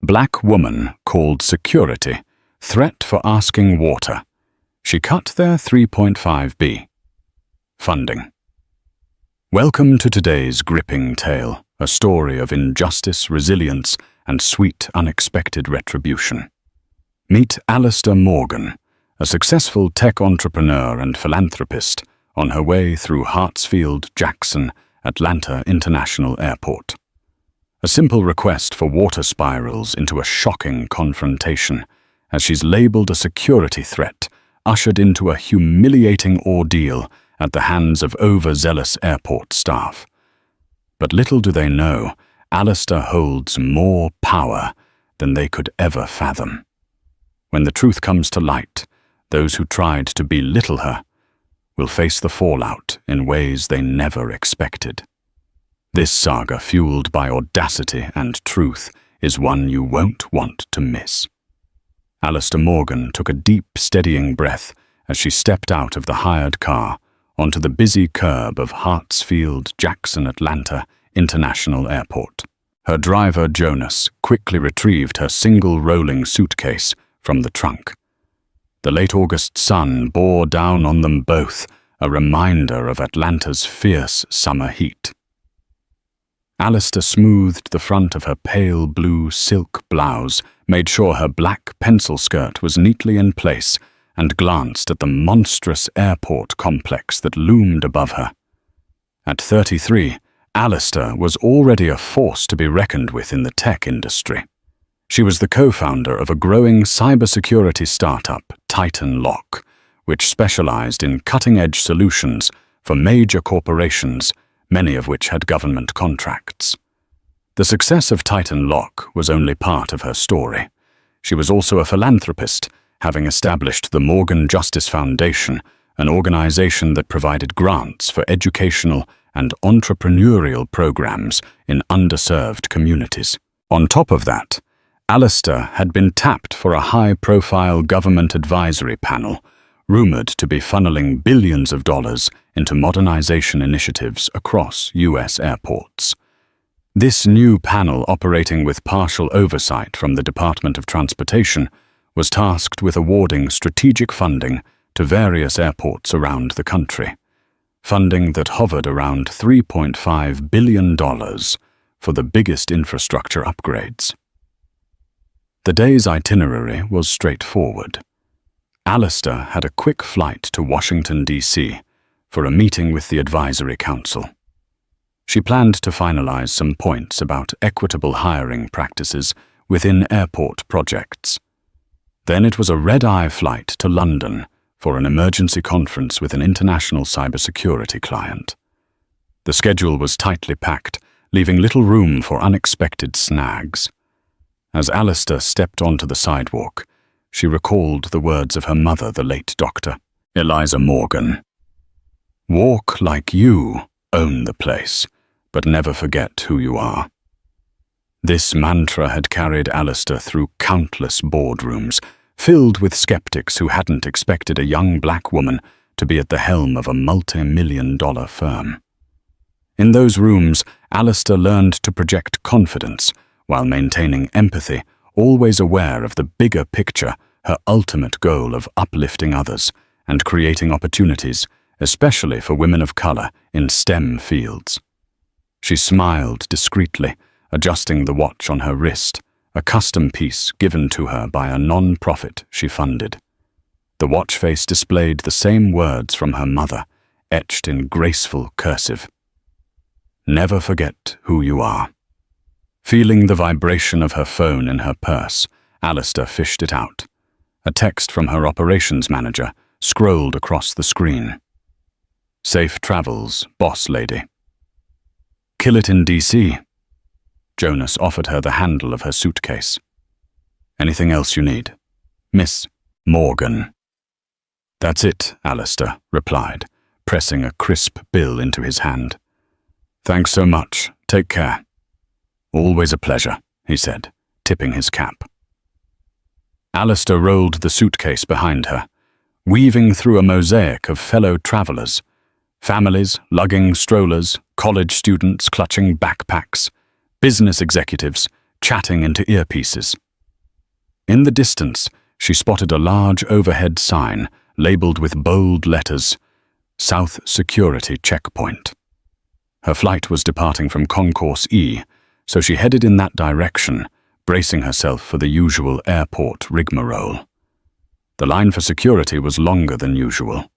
Black woman called security, threat for asking water. She cut their 3.5B. Funding. Welcome to today's gripping tale, a story of injustice, resilience, and sweet, unexpected retribution. Meet Alistair Morgan, a successful tech entrepreneur and philanthropist on her way through Hartsfield-Jackson, Atlanta International Airport. A simple request for water spirals into a shocking confrontation as she's labeled a security threat, ushered into a humiliating ordeal at the hands of overzealous airport staff. But little do they know, Alistair holds more power than they could ever fathom. When the truth comes to light, those who tried to belittle her will face the fallout in ways they never expected. This saga, fueled by audacity and truth, is one you won't want to miss. Alistair Morgan took a deep, steadying breath as she stepped out of the hired car onto the busy curb of Hartsfield-Jackson Atlanta International Airport. Her driver, Jonas, quickly retrieved her single rolling suitcase from the trunk. The late August sun bore down on them both, a reminder of Atlanta's fierce summer heat. Alistair smoothed the front of her pale blue silk blouse, made sure her black pencil skirt was neatly in place, and glanced at the monstrous airport complex that loomed above her. At 33, Alistair was already a force to be reckoned with in the tech industry. She was the co-founder of a growing cybersecurity startup, Titan Lock, which specialized in cutting-edge solutions for major corporations, many of which had government contracts. The success of Titan Lock was only part of her story. She was also a philanthropist, having established the Morgan Justice Foundation, an organization that provided grants for educational and entrepreneurial programs in underserved communities. On top of that, Alistair had been tapped for a high-profile government advisory panel, rumored to be funneling billions of dollars into modernization initiatives across U.S. airports. This new panel, operating with partial oversight from the Department of Transportation, was tasked with awarding strategic funding to various airports around the country, funding that hovered around $3.5 billion for the biggest infrastructure upgrades. The day's itinerary was straightforward. Alistair had a quick flight to Washington, D.C., for a meeting with the Advisory Council. She planned to finalize some points about equitable hiring practices within airport projects. Then it was a red-eye flight to London for an emergency conference with an international cybersecurity client. The schedule was tightly packed, leaving little room for unexpected snags. As Alistair stepped onto the sidewalk, she recalled the words of her mother, the late Dr. Eliza Morgan. "Walk like you own the place, but never forget who you are." This mantra had carried Alistair through countless boardrooms, filled with skeptics who hadn't expected a young black woman to be at the helm of a multi-million-dollar firm. In those rooms, Alistair learned to project confidence while maintaining empathy, always aware of the bigger picture, her ultimate goal of uplifting others and creating opportunities, especially for women of color in STEM fields. She smiled discreetly, adjusting the watch on her wrist, a custom piece given to her by a non-profit she funded. The watch face displayed the same words from her mother, etched in graceful cursive. "Never forget who you are." Feeling the vibration of her phone in her purse, Alistair fished it out. A text from her operations manager scrolled across the screen. "Safe travels, boss lady." "Kill it in D.C." Jonas offered her the handle of her suitcase. "Anything else you need?" "Miss Morgan." "That's it," Alistair replied, pressing a crisp bill into his hand. "Thanks so much. Take care." "Always a pleasure," he said, tipping his cap. Alistair rolled the suitcase behind her, weaving through a mosaic of fellow travelers, families lugging strollers, college students clutching backpacks, business executives chatting into earpieces. In the distance, she spotted a large overhead sign labeled with bold letters, South Security Checkpoint. Her flight was departing from Concourse E, so she headed in that direction, bracing herself for the usual airport rigmarole. The line for security was longer than usual.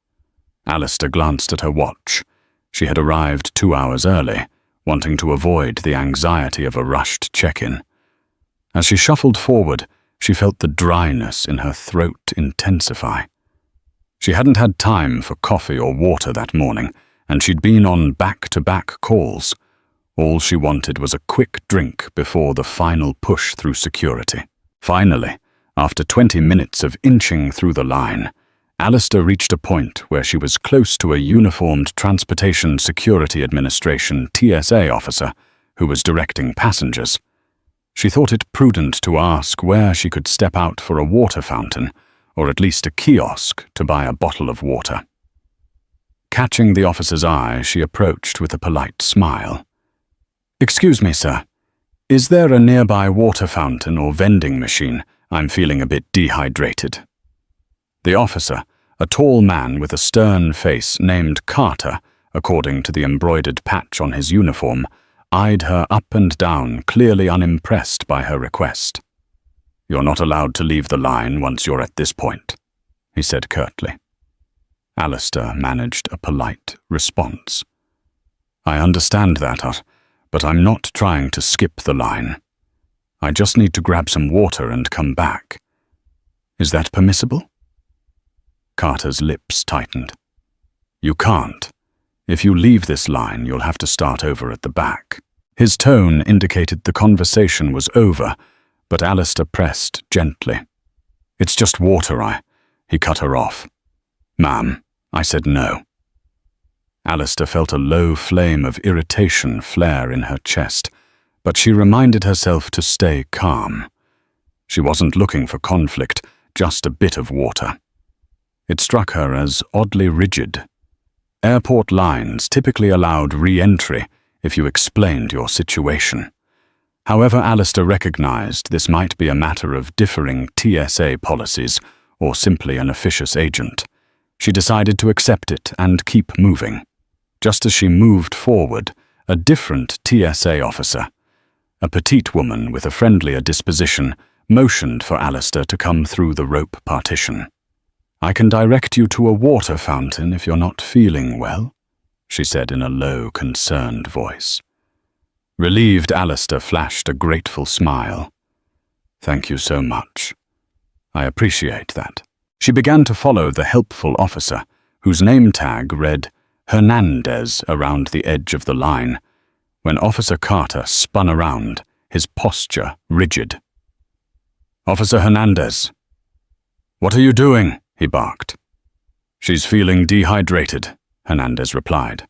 Alistair glanced at her watch. She had arrived 2 hours early, wanting to avoid the anxiety of a rushed check-in. As she shuffled forward, she felt the dryness in her throat intensify. She hadn't had time for coffee or water that morning, and she'd been on back-to-back calls. All she wanted was a quick drink before the final push through security. Finally, after 20 minutes of inching through the line, Alistair reached a point where she was close to a uniformed Transportation Security Administration TSA officer who was directing passengers. She thought it prudent to ask where she could step out for a water fountain, or at least a kiosk to buy a bottle of water. Catching the officer's eye, she approached with a polite smile. "Excuse me, sir. Is there a nearby water fountain or vending machine? I'm feeling a bit dehydrated." The officer, a tall man with a stern face named Carter, according to the embroidered patch on his uniform, eyed her up and down, clearly unimpressed by her request. "You're not allowed to leave the line once you're at this point," he said curtly. Alistair managed a polite response. "I understand that, but I'm not trying to skip the line. I just need to grab some water and come back. Is that permissible?" Carter's lips tightened. "You can't. If you leave this line, you'll have to start over at the back." His tone indicated the conversation was over, but Alistair pressed gently. "It's just water, He cut her off. "Ma'am," I said no. Alistair felt a low flame of irritation flare in her chest, but she reminded herself to stay calm. She wasn't looking for conflict, just a bit of water. It struck her as oddly rigid. Airport lines typically allowed re-entry if you explained your situation. However, Alistair recognized this might be a matter of differing TSA policies or simply an officious agent. She decided to accept it and keep moving. Just as she moved forward, a different TSA officer, a petite woman with a friendlier disposition, motioned for Alistair to come through the rope partition. "I can direct you to a water fountain if you're not feeling well," she said in a low, concerned voice. Relieved Alistair flashed a grateful smile. "Thank you so much. I appreciate that." She began to follow the helpful officer, whose name tag read Hernandez around the edge of the line, when Officer Carter spun around, his posture rigid. "Officer Hernandez." "What are you doing?" he barked. "She's feeling dehydrated," Hernandez replied.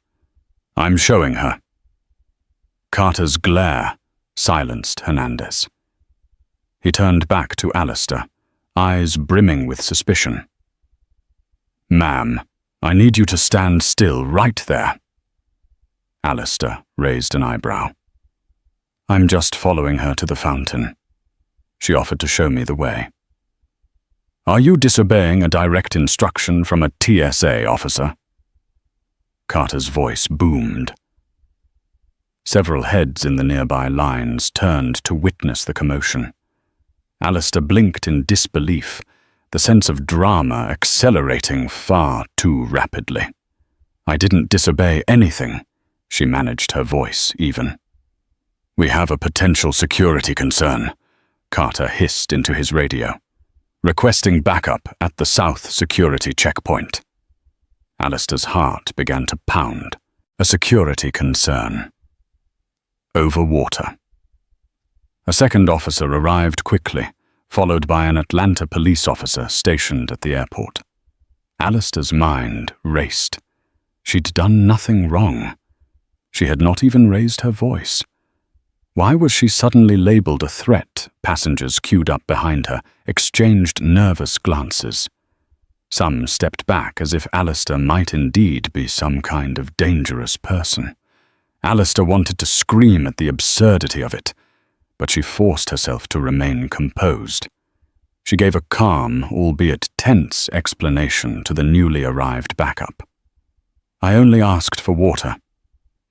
"I'm showing her." Carter's glare silenced Hernandez. He turned back to Alistair, eyes brimming with suspicion. "Ma'am, I need you to stand still right there." Alistair raised an eyebrow. "I'm just following her to the fountain." She offered to show me the way. "Are you disobeying a direct instruction from a TSA officer?" Carter's voice boomed. Several heads in the nearby lines turned to witness the commotion. Alistair blinked in disbelief, the sense of drama accelerating far too rapidly. "I didn't disobey anything," she managed her voice even. "We have a potential security concern," Carter hissed into his radio. "Requesting backup at the South Security Checkpoint." Alistair's heart began to pound. A security concern. Over water. A second officer arrived quickly, followed by an Atlanta police officer stationed at the airport. Alistair's mind raced. She'd done nothing wrong. She had not even raised her voice. Why was she suddenly labeled a threat? Passengers queued up behind her, exchanged nervous glances. Some stepped back as if Alistair might indeed be some kind of dangerous person. Alistair wanted to scream at the absurdity of it, but she forced herself to remain composed. She gave a calm, albeit tense, explanation to the newly arrived backup. "I only asked for water.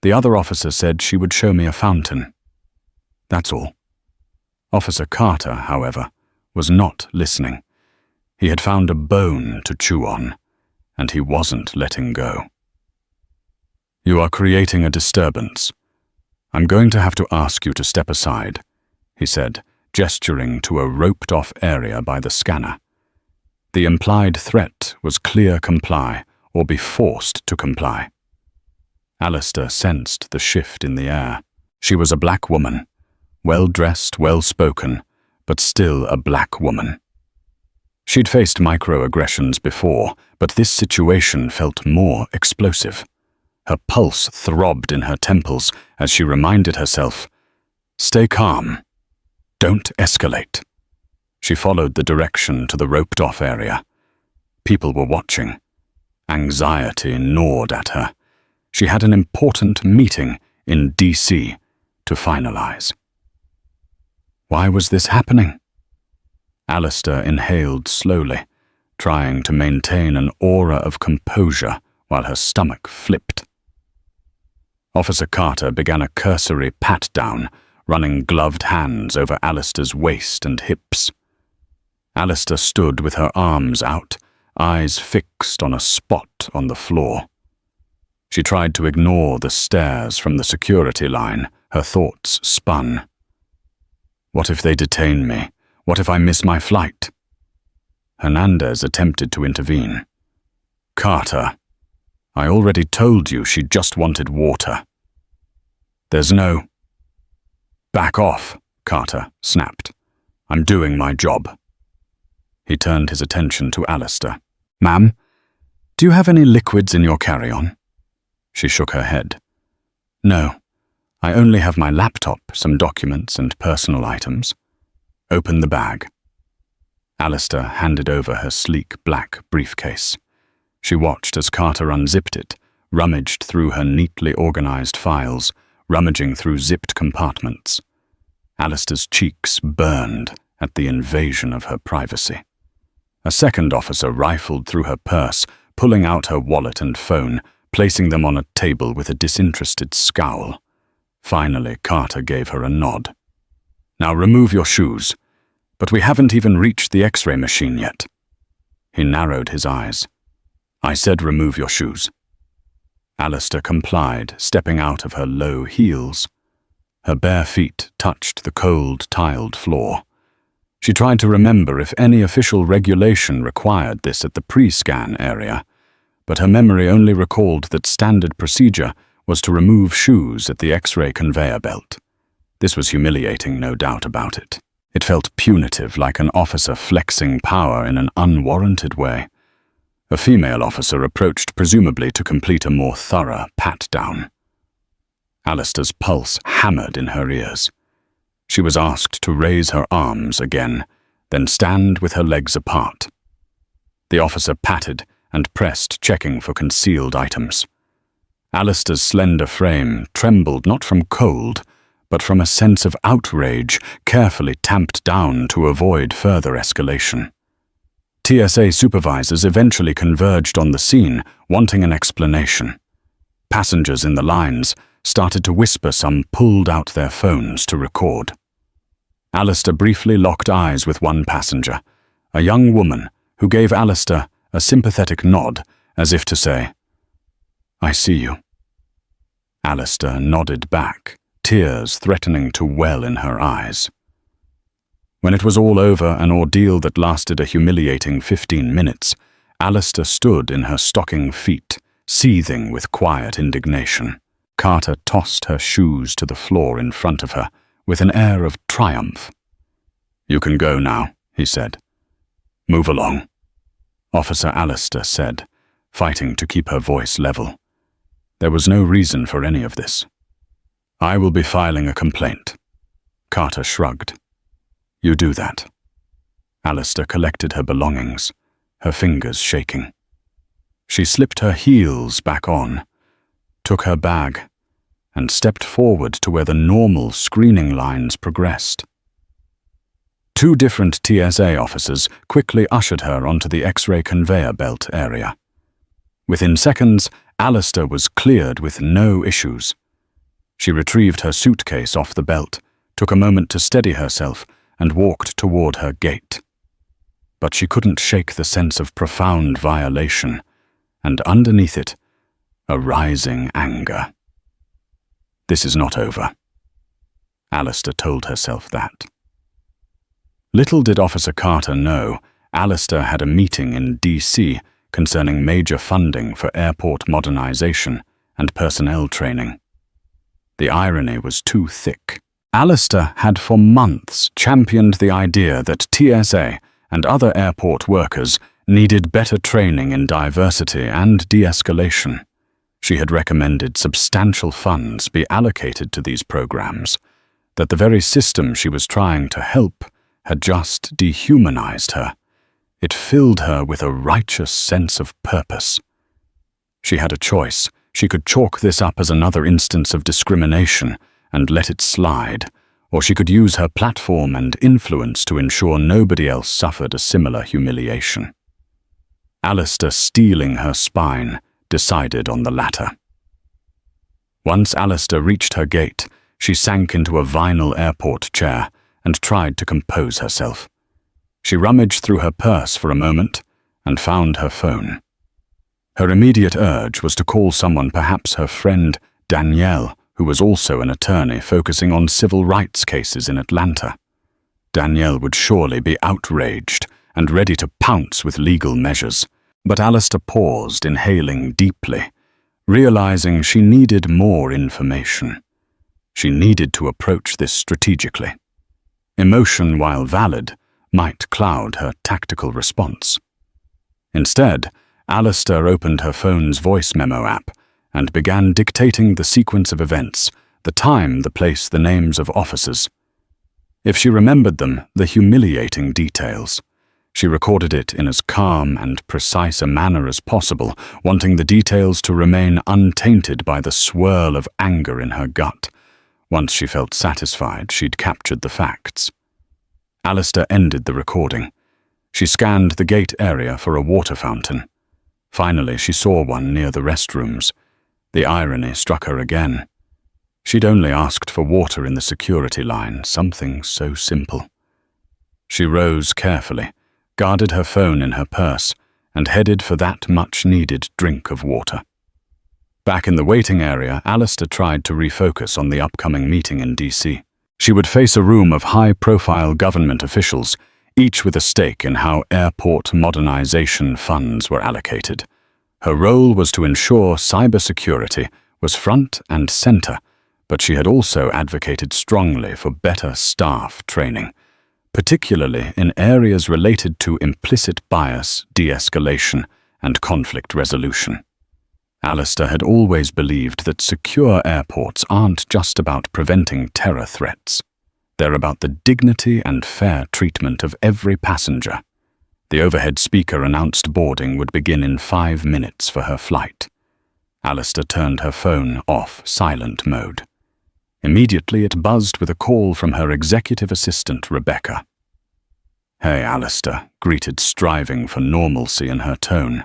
The other officer said she would show me a fountain. That's all." Officer Carter, however, was not listening. He had found a bone to chew on, and he wasn't letting go. "You are creating a disturbance. I'm going to have to ask you to step aside," he said, gesturing to a roped-off area by the scanner. The implied threat was clear: comply or be forced to comply. Alistair sensed the shift in the air. She was a black woman, well-dressed, well-spoken, but still a black woman. She'd faced microaggressions before, but this situation felt more explosive. Her pulse throbbed in her temples as she reminded herself, "Stay calm. Don't escalate." She followed the direction to the roped-off area. People were watching. Anxiety gnawed at her. She had an important meeting in DC to finalize. Why was this happening? Alistair inhaled slowly, trying to maintain an aura of composure while her stomach flipped. Officer Carter began a cursory pat-down, running gloved hands over Alistair's waist and hips. Alistair stood with her arms out, eyes fixed on a spot on the floor. She tried to ignore the stares from the security line. Her thoughts spun. What if they detain me? What if I miss my flight? Hernandez attempted to intervene. "Carter, I already told you she just wanted water. There's no—" "Back off," Carter snapped. "I'm doing my job." He turned his attention to Alistair. "Ma'am, do you have any liquids in your carry-on?" She shook her head. "No, I only have my laptop, some documents and personal items." "Open the bag." Alistair handed over her sleek black briefcase. She watched as Carter unzipped it, rummaged through her neatly organized files, rummaging through zipped compartments. Alistair's cheeks burned at the invasion of her privacy. A second officer rifled through her purse, pulling out her wallet and phone, placing them on a table with a disinterested scowl. Finally, Carter gave her a nod. "Now remove your shoes. But we haven't even reached the X-ray machine yet." He narrowed his eyes. "I said remove your shoes." Alistair complied, stepping out of her low heels. Her bare feet touched the cold, tiled floor. She tried to remember if any official regulation required this at the pre-scan area, but her memory only recalled that standard procedure was to remove shoes at the X-ray conveyor belt. This was humiliating, no doubt about it. It felt punitive, like an officer flexing power in an unwarranted way. A female officer approached, presumably to complete a more thorough pat-down. Alistair's pulse hammered in her ears. She was asked to raise her arms again, then stand with her legs apart. The officer patted and pressed, checking for concealed items. Alistair's slender frame trembled not from cold, but from a sense of outrage, carefully tamped down to avoid further escalation. TSA supervisors eventually converged on the scene, wanting an explanation. Passengers in the lines started to whisper, some pulled out their phones to record. Alistair briefly locked eyes with one passenger, a young woman who gave Alistair a sympathetic nod, as if to say, "I see you." Alistair nodded back, tears threatening to well in her eyes. When it was all over, an ordeal that lasted a humiliating 15 minutes, Alistair stood in her stocking feet, seething with quiet indignation. Carter tossed her shoes to the floor in front of her, with an air of triumph. "You can go now," he said. "Move along," Officer Alistair said, fighting to keep her voice level. There was no reason for any of this. "I will be filing a complaint." Carter shrugged. "You do that." Alistair collected her belongings, her fingers shaking. She slipped her heels back on, took her bag, and stepped forward to where the normal screening lines progressed. 2 different TSA officers quickly ushered her onto the X-ray conveyor belt area. Within seconds, Alistair was cleared with no issues. She retrieved her suitcase off the belt, took a moment to steady herself, and walked toward her gate. But she couldn't shake the sense of profound violation, and underneath it, a rising anger. This is not over. Alistair told herself that. Little did Officer Carter know, Alistair had a meeting in D.C. concerning major funding for airport modernization and personnel training. The irony was too thick. Alistair had for months championed the idea that TSA and other airport workers needed better training in diversity and de-escalation. She had recommended substantial funds be allocated to these programs, that the very system she was trying to help had just dehumanized her. It filled her with a righteous sense of purpose. She had a choice. She could chalk this up as another instance of discrimination and let it slide, or she could use her platform and influence to ensure nobody else suffered a similar humiliation. Alistair, steeling her spine, decided on the latter. Once Alistair reached her gate, she sank into a vinyl airport chair and tried to compose herself. She rummaged through her purse for a moment and found her phone. Her immediate urge was to call someone, perhaps her friend Danielle, who was also an attorney focusing on civil rights cases in Atlanta. Danielle would surely be outraged and ready to pounce with legal measures, but Alistair paused, inhaling deeply, realizing she needed more information. She needed to approach this strategically. Emotion, while valid, might cloud her tactical response. Instead, Alistair opened her phone's voice memo app and began dictating the sequence of events, the time, the place, the names of officers. If she remembered them, the humiliating details. She recorded it in as calm and precise a manner as possible, wanting the details to remain untainted by the swirl of anger in her gut. Once she felt satisfied, she'd captured the facts. Alistair ended the recording. She scanned the gate area for a water fountain. Finally, she saw one near the restrooms. The irony struck her again. She'd only asked for water in the security line, something so simple. She rose carefully, guarded her phone in her purse, and headed for that much-needed drink of water. Back in the waiting area, Alistair tried to refocus on the upcoming meeting in D.C. She would face a room of high-profile government officials, each with a stake in how airport modernization funds were allocated. Her role was to ensure cybersecurity was front and center, but she had also advocated strongly for better staff training, particularly in areas related to implicit bias, de-escalation, and conflict resolution. Alistair had always believed that secure airports aren't just about preventing terror threats. They're about the dignity and fair treatment of every passenger. The overhead speaker announced boarding would begin in 5 minutes for her flight. Alistair turned her phone off silent mode. Immediately it buzzed with a call from her executive assistant, Rebecca. "Hey, Alistair," greeted, striving for normalcy in her tone.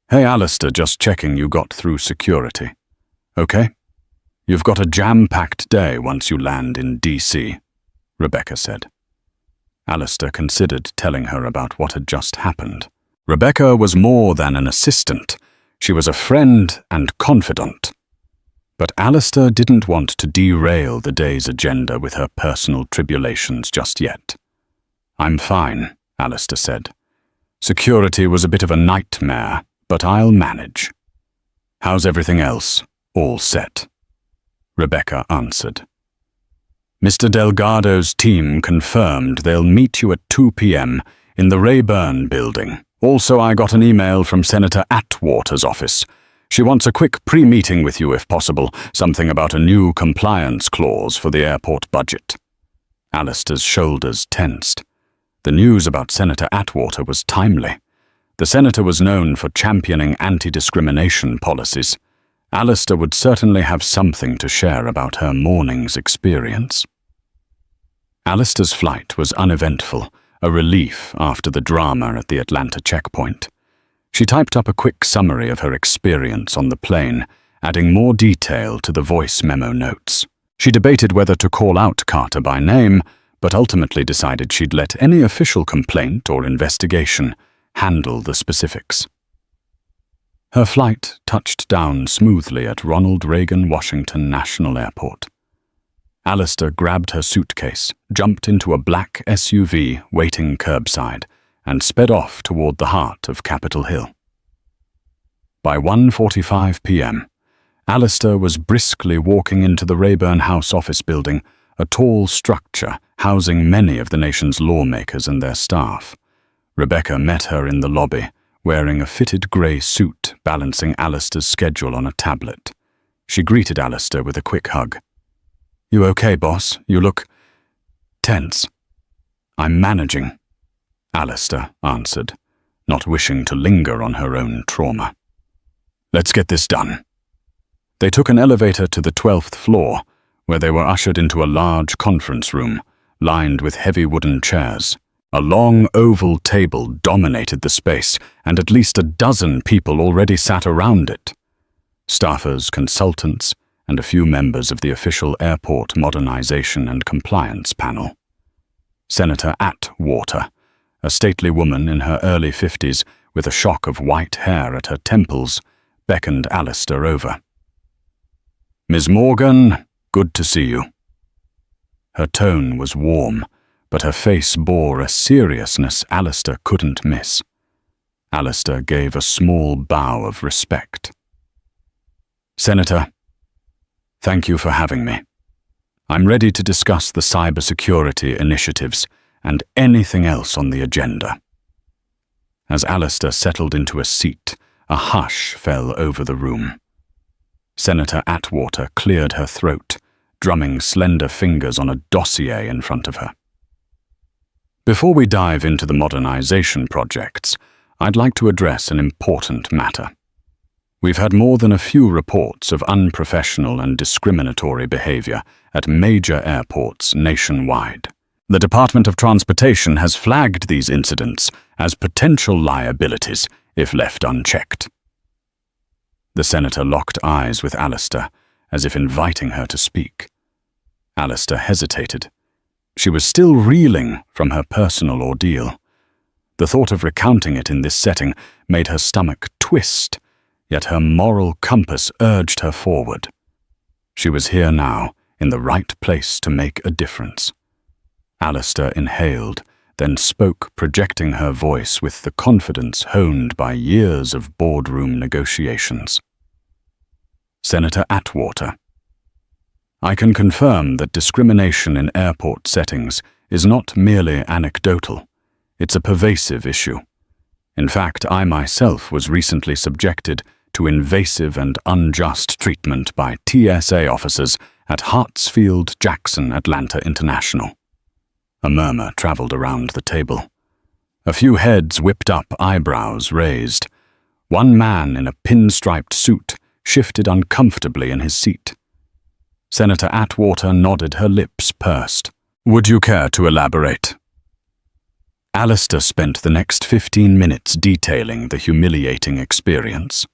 "Hey, Alistair, just checking you got through security. Okay? You've got a jam-packed day once you land in D.C., Rebecca said. Alistair considered telling her about what had just happened. Rebecca was more than an assistant. She was a friend and confidant. But Alistair didn't want to derail the day's agenda with her personal tribulations just yet. "I'm fine," Alistair said. "Security was a bit of a nightmare, but I'll manage." "How's everything else? All set?" Rebecca answered. "Mr. Delgado's team confirmed they'll meet you at 2 p.m. in the Rayburn building. Also, I got an email from Senator Atwater's office. She wants a quick pre-meeting with you if possible, something about a new compliance clause for the airport budget." Alistair's shoulders tensed. The news about Senator Atwater was timely. The senator was known for championing anti-discrimination policies. Alistair would certainly have something to share about her morning's experience. Alistair's flight was uneventful, a relief after the drama at the Atlanta checkpoint. She typed up a quick summary of her experience on the plane, adding more detail to the voice memo notes. She debated whether to call out Carter by name, but ultimately decided she'd let any official complaint or investigation handle the specifics. Her flight touched down smoothly at Ronald Reagan Washington National Airport. Alistair grabbed her suitcase, jumped into a black SUV waiting curbside, and sped off toward the heart of Capitol Hill. By 1:45 p.m., Alistair was briskly walking into the Rayburn House office building, a tall structure housing many of the nation's lawmakers and their staff. Rebecca met her in the lobby, wearing a fitted grey suit, balancing Alistair's schedule on a tablet. She greeted Alistair with a quick hug. "You okay, boss? You look tense." "I'm managing," Alistair answered, not wishing to linger on her own trauma. "Let's get this done." They took an elevator to the 12th floor, where they were ushered into a large conference room, lined with heavy wooden chairs. A long oval table dominated the space, and at least a dozen people already sat around it. Staffers, consultants, and a few members of the official Airport Modernization and Compliance Panel. Senator Atwater, a stately woman in her early 50s with a shock of white hair at her temples, beckoned Alistair over. "Ms. Morgan, good to see you." Her tone was warm, but her face bore a seriousness Alistair couldn't miss. Alistair gave a small bow of respect. "Senator, thank you for having me. I'm ready to discuss the cybersecurity initiatives and anything else on the agenda." As Alistair settled into a seat, a hush fell over the room. Senator Atwater cleared her throat, drumming slender fingers on a dossier in front of her. "Before we dive into the modernization projects, I'd like to address an important matter. We've had more than a few reports of unprofessional and discriminatory behavior at major airports nationwide. The Department of Transportation has flagged these incidents as potential liabilities if left unchecked." The senator locked eyes with Alistair, as if inviting her to speak. Alistair hesitated. She was still reeling from her personal ordeal. The thought of recounting it in this setting made her stomach twist, yet her moral compass urged her forward. She was here now, in the right place to make a difference. Alistair inhaled, then spoke, projecting her voice with the confidence honed by years of boardroom negotiations. "Senator Atwater, I can confirm that discrimination in airport settings is not merely anecdotal. It's a pervasive issue. In fact, I myself was recently subjected to invasive and unjust treatment by TSA officers at Hartsfield-Jackson Atlanta International." A murmur traveled around the table. A few heads whipped up, eyebrows raised. One man in a pinstriped suit shifted uncomfortably in his seat. Senator Atwater nodded, her lips pursed. "Would you care to elaborate?" Alistair spent the next 15 minutes detailing the humiliating experience.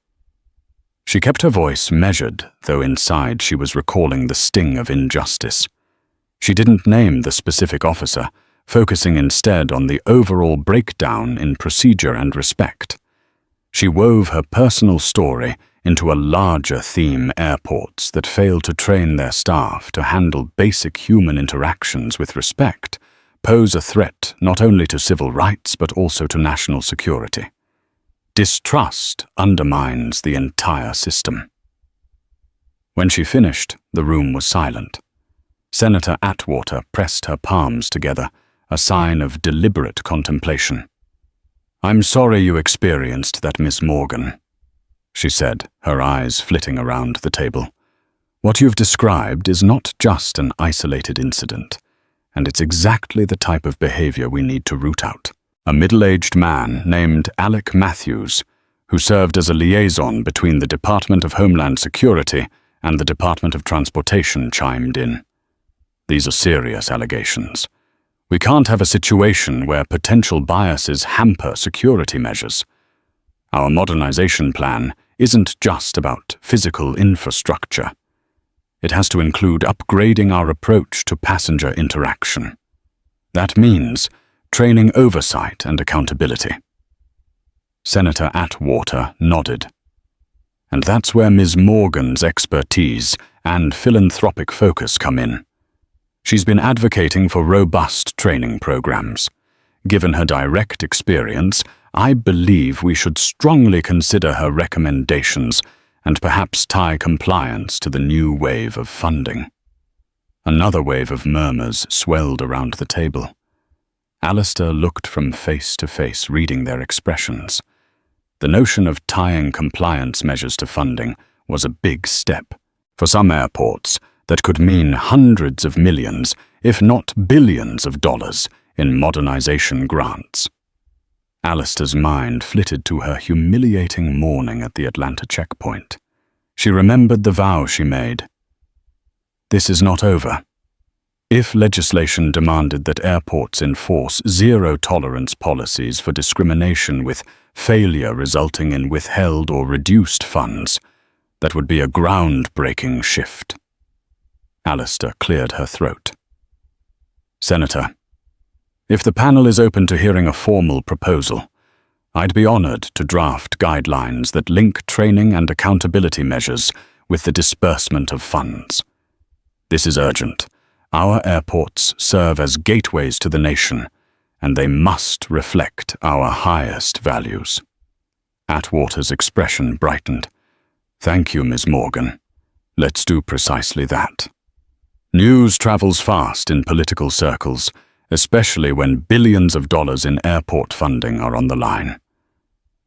She kept her voice measured, though inside she was recalling the sting of injustice. She didn't name the specific officer, focusing instead on the overall breakdown in procedure and respect. She wove her personal story into a larger theme: airports that fail to train their staff to handle basic human interactions with respect pose a threat not only to civil rights but also to national security. Distrust undermines the entire system. When she finished, the room was silent. Senator Atwater pressed her palms together, a sign of deliberate contemplation. "I'm sorry you experienced that, Miss Morgan," she said, her eyes flitting around the table. "What you've described is not just an isolated incident, and it's exactly the type of behavior we need to root out." A middle-aged man named Alec Matthews, who served as a liaison between the Department of Homeland Security and the Department of Transportation, chimed in. These are serious allegations. We can't have a situation where potential biases hamper security measures. Our modernization plan isn't just about physical infrastructure. It has to include upgrading our approach to passenger interaction. That means training oversight and accountability. Senator Atwater nodded. And that's where Ms. Morgan's expertise and philanthropic focus come in. She's been advocating for robust training programs. Given her direct experience, I believe we should strongly consider her recommendations and perhaps tie compliance to the new wave of funding. Another wave of murmurs swelled around the table. Alistair looked from face to face, reading their expressions. The notion of tying compliance measures to funding was a big step. For some airports, that could mean hundreds of millions, if not billions of dollars in modernization grants. Alistair's mind flitted to her humiliating morning at the Atlanta checkpoint. She remembered the vow she made. This is not over. If legislation demanded that airports enforce zero-tolerance policies for discrimination with failure resulting in withheld or reduced funds, that would be a groundbreaking shift. Alistair cleared her throat. Senator, if the panel is open to hearing a formal proposal, I'd be honored to draft guidelines that link training and accountability measures with the disbursement of funds. This is urgent. Our airports serve as gateways to the nation, and they must reflect our highest values. Atwater's expression brightened. Thank you, Ms. Morgan. Let's do precisely that. News travels fast in political circles, especially when billions of dollars in airport funding are on the line.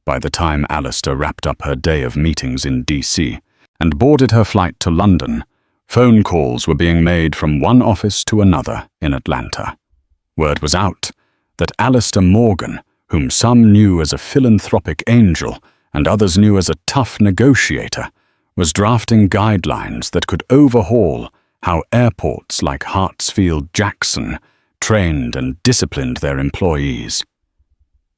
By the time Alistair wrapped up her day of meetings in D.C. and boarded her flight to London, phone calls were being made from one office to another in Atlanta. Word was out that Alistair Morgan, whom some knew as a philanthropic angel and others knew as a tough negotiator, was drafting guidelines that could overhaul how airports like Hartsfield-Jackson trained and disciplined their employees.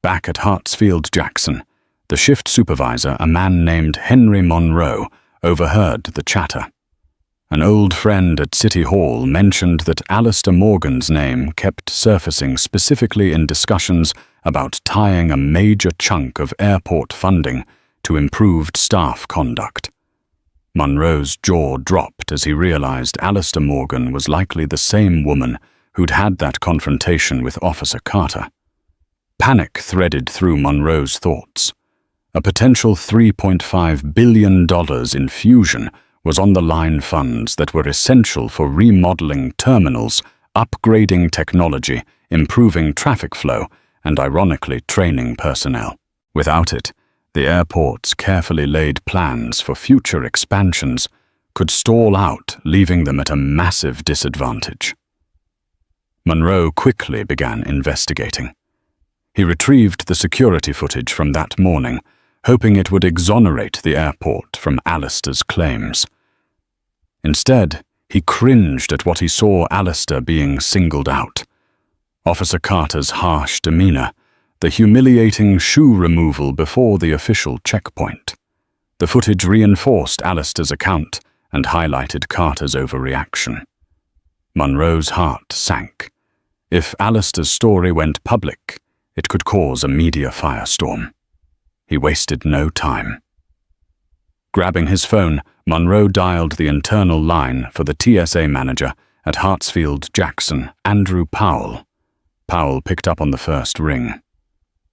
Back at Hartsfield-Jackson, the shift supervisor, a man named Henry Monroe, overheard the chatter. An old friend at City Hall mentioned that Alistair Morgan's name kept surfacing specifically in discussions about tying a major chunk of airport funding to improved staff conduct. Monroe's jaw dropped as he realized Alistair Morgan was likely the same woman who'd had that confrontation with Officer Carter. Panic threaded through Monroe's thoughts. A potential $3.5 billion infusion was on the line funds that were essential for remodeling terminals, upgrading technology, improving traffic flow, and ironically training personnel. Without it, the airport's carefully laid plans for future expansions could stall out, leaving them at a massive disadvantage. Monroe quickly began investigating. He retrieved the security footage from that morning, hoping it would exonerate the airport from Alistair's claims. Instead, he cringed at what he saw Alistair being singled out. Officer Carter's harsh demeanor, the humiliating shoe removal before the official checkpoint. The footage reinforced Alistair's account and highlighted Carter's overreaction. Monroe's heart sank. If Alistair's story went public, it could cause a media firestorm. He wasted no time. Grabbing his phone, Monroe dialed the internal line for the TSA manager at Hartsfield-Jackson, Andrew Powell. Powell picked up on the first ring.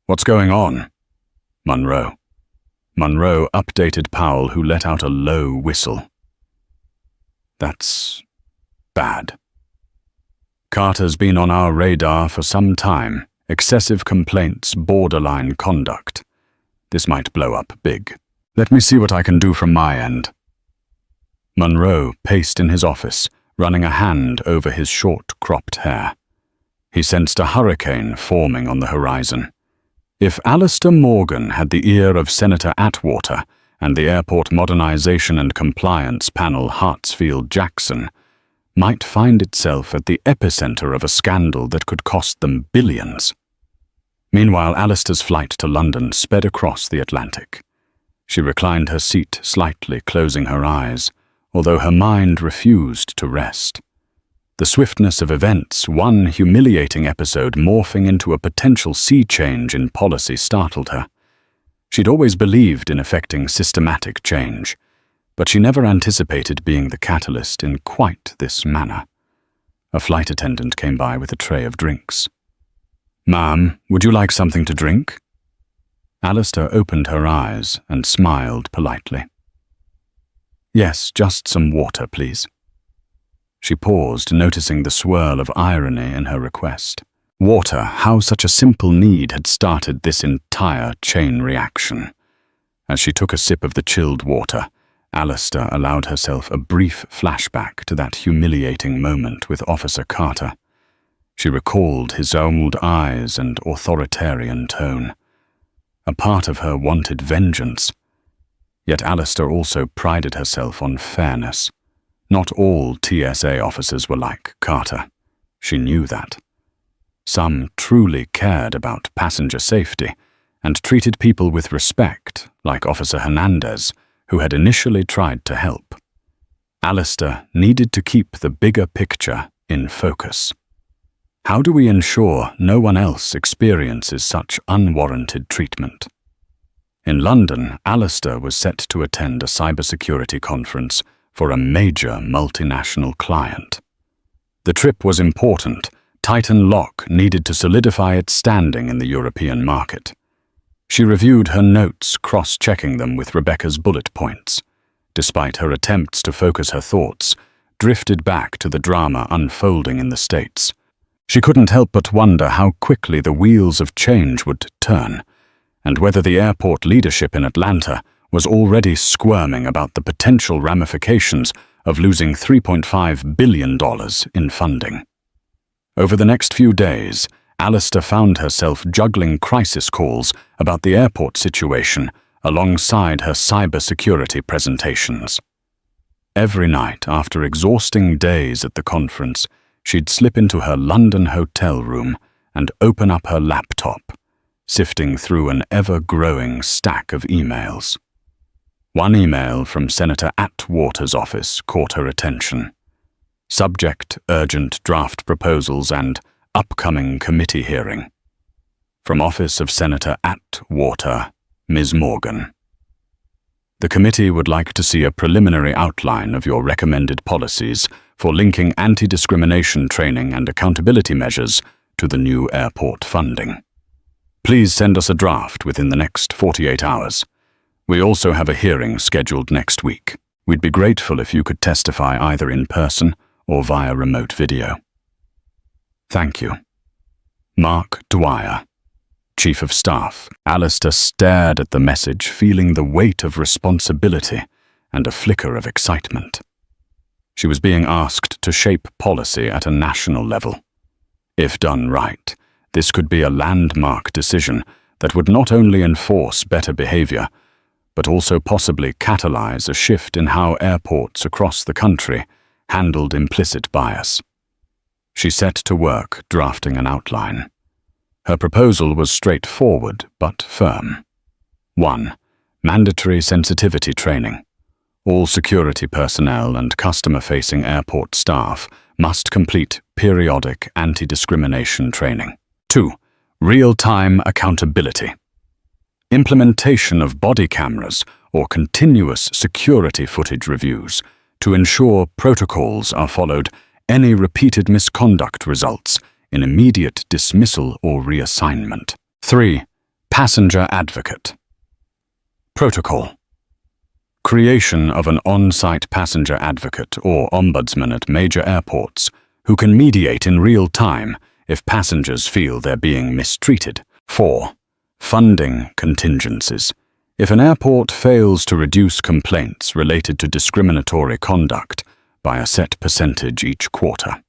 "What's going on?" "Monroe." Monroe updated Powell, who let out a low whistle. "That's bad. Carter's been on our radar for some time. Excessive complaints, borderline conduct. This might blow up big. Let me see what I can do from my end." Monroe paced in his office, running a hand over his short, cropped hair. He sensed a hurricane forming on the horizon. If Alistair Morgan had the ear of Senator Atwater and the Airport Modernization and Compliance Panel Hartsfield-Jackson might find itself at the epicenter of a scandal that could cost them billions. Meanwhile, Alistair's flight to London sped across the Atlantic. She reclined her seat slightly, closing her eyes, although her mind refused to rest. The swiftness of events, one humiliating episode morphing into a potential sea change in policy, startled her. She'd always believed in effecting systematic change, but she never anticipated being the catalyst in quite this manner. A flight attendant came by with a tray of drinks. "Ma'am, would you like something to drink?" Alistair opened her eyes and smiled politely. "Yes, just some water, please." She paused, noticing the swirl of irony in her request. Water, how such a simple need had started this entire chain reaction. As she took a sip of the chilled water, Alistair allowed herself a brief flashback to that humiliating moment with Officer Carter. She recalled his old eyes and authoritarian tone. A part of her wanted vengeance. Yet Alistair also prided herself on fairness. Not all TSA officers were like Carter. She knew that. Some truly cared about passenger safety and treated people with respect, like Officer Hernandez, who had initially tried to help. Alistair needed to keep the bigger picture in focus. How do we ensure no one else experiences such unwarranted treatment? In London, Alistair was set to attend a cybersecurity conference for a major multinational client. The trip was important. Titan Lock needed to solidify its standing in the European market. She reviewed her notes, cross-checking them with Rebecca's bullet points. Despite her attempts to focus her thoughts, drifted back to the drama unfolding in the States. She couldn't help but wonder how quickly the wheels of change would turn, and whether the airport leadership in Atlanta was already squirming about the potential ramifications of losing $3.5 billion in funding. Over the next few days, Alistair found herself juggling crisis calls about the airport situation alongside her cybersecurity presentations. Every night, after exhausting days at the conference, she'd slip into her London hotel room and open up her laptop, sifting through an ever-growing stack of emails. One email from Senator Atwater's office caught her attention. Subject: urgent draft proposals and upcoming committee hearing. From Office of Senator Atwater, Ms. Morgan. The committee would like to see a preliminary outline of your recommended policies for linking anti-discrimination training and accountability measures to the new airport funding. Please send us a draft within the next 48 hours. We also have a hearing scheduled next week. We'd be grateful if you could testify either in person or via remote video. Thank you. Mark Dwyer, Chief of Staff. Alistair stared at the message, feeling the weight of responsibility and a flicker of excitement. She was being asked to shape policy at a national level. If done right, this could be a landmark decision that would not only enforce better behavior, but also possibly catalyze a shift in how airports across the country handled implicit bias. She set to work drafting an outline. Her proposal was straightforward but firm. 1. Mandatory sensitivity training. All security personnel and customer-facing airport staff must complete periodic anti-discrimination training. 2. Real-time accountability. Implementation of body cameras or continuous security footage reviews to ensure protocols are followed. Any repeated misconduct results in immediate dismissal or reassignment. 3. Passenger advocate. Protocol. Creation of an on-site passenger advocate or ombudsman at major airports who can mediate in real time if passengers feel they're being mistreated. 4. Funding contingencies. If an airport fails to reduce complaints related to discriminatory conduct by a set percentage each quarter,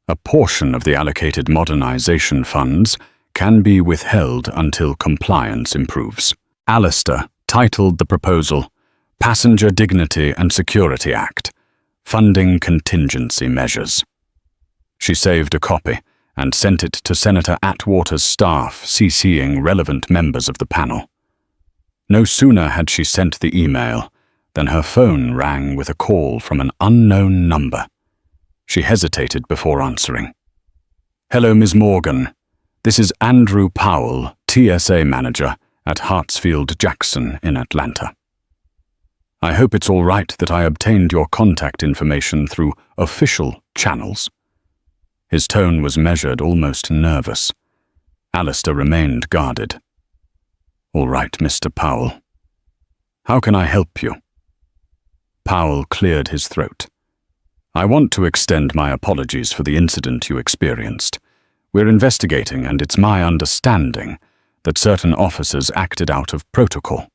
a portion of the allocated modernization funds can be withheld until compliance improves. Alistair titled the proposal Passenger Dignity and Security Act, Funding Contingency Measures. She saved a copy and sent it to Senator Atwater's staff, CCing relevant members of the panel. No sooner had she sent the email than her phone rang with a call from an unknown number. She hesitated before answering. "Hello, Ms. Morgan. This is Andrew Powell, TSA Manager at Hartsfield-Jackson in Atlanta. I hope it's all right that I obtained your contact information through official channels." His tone was measured, almost nervous. Alistair remained guarded. "All right, Mr. Powell. How can I help you?" Powell cleared his throat. "I want to extend my apologies for the incident you experienced. We're investigating, and it's my understanding that certain officers acted out of protocol.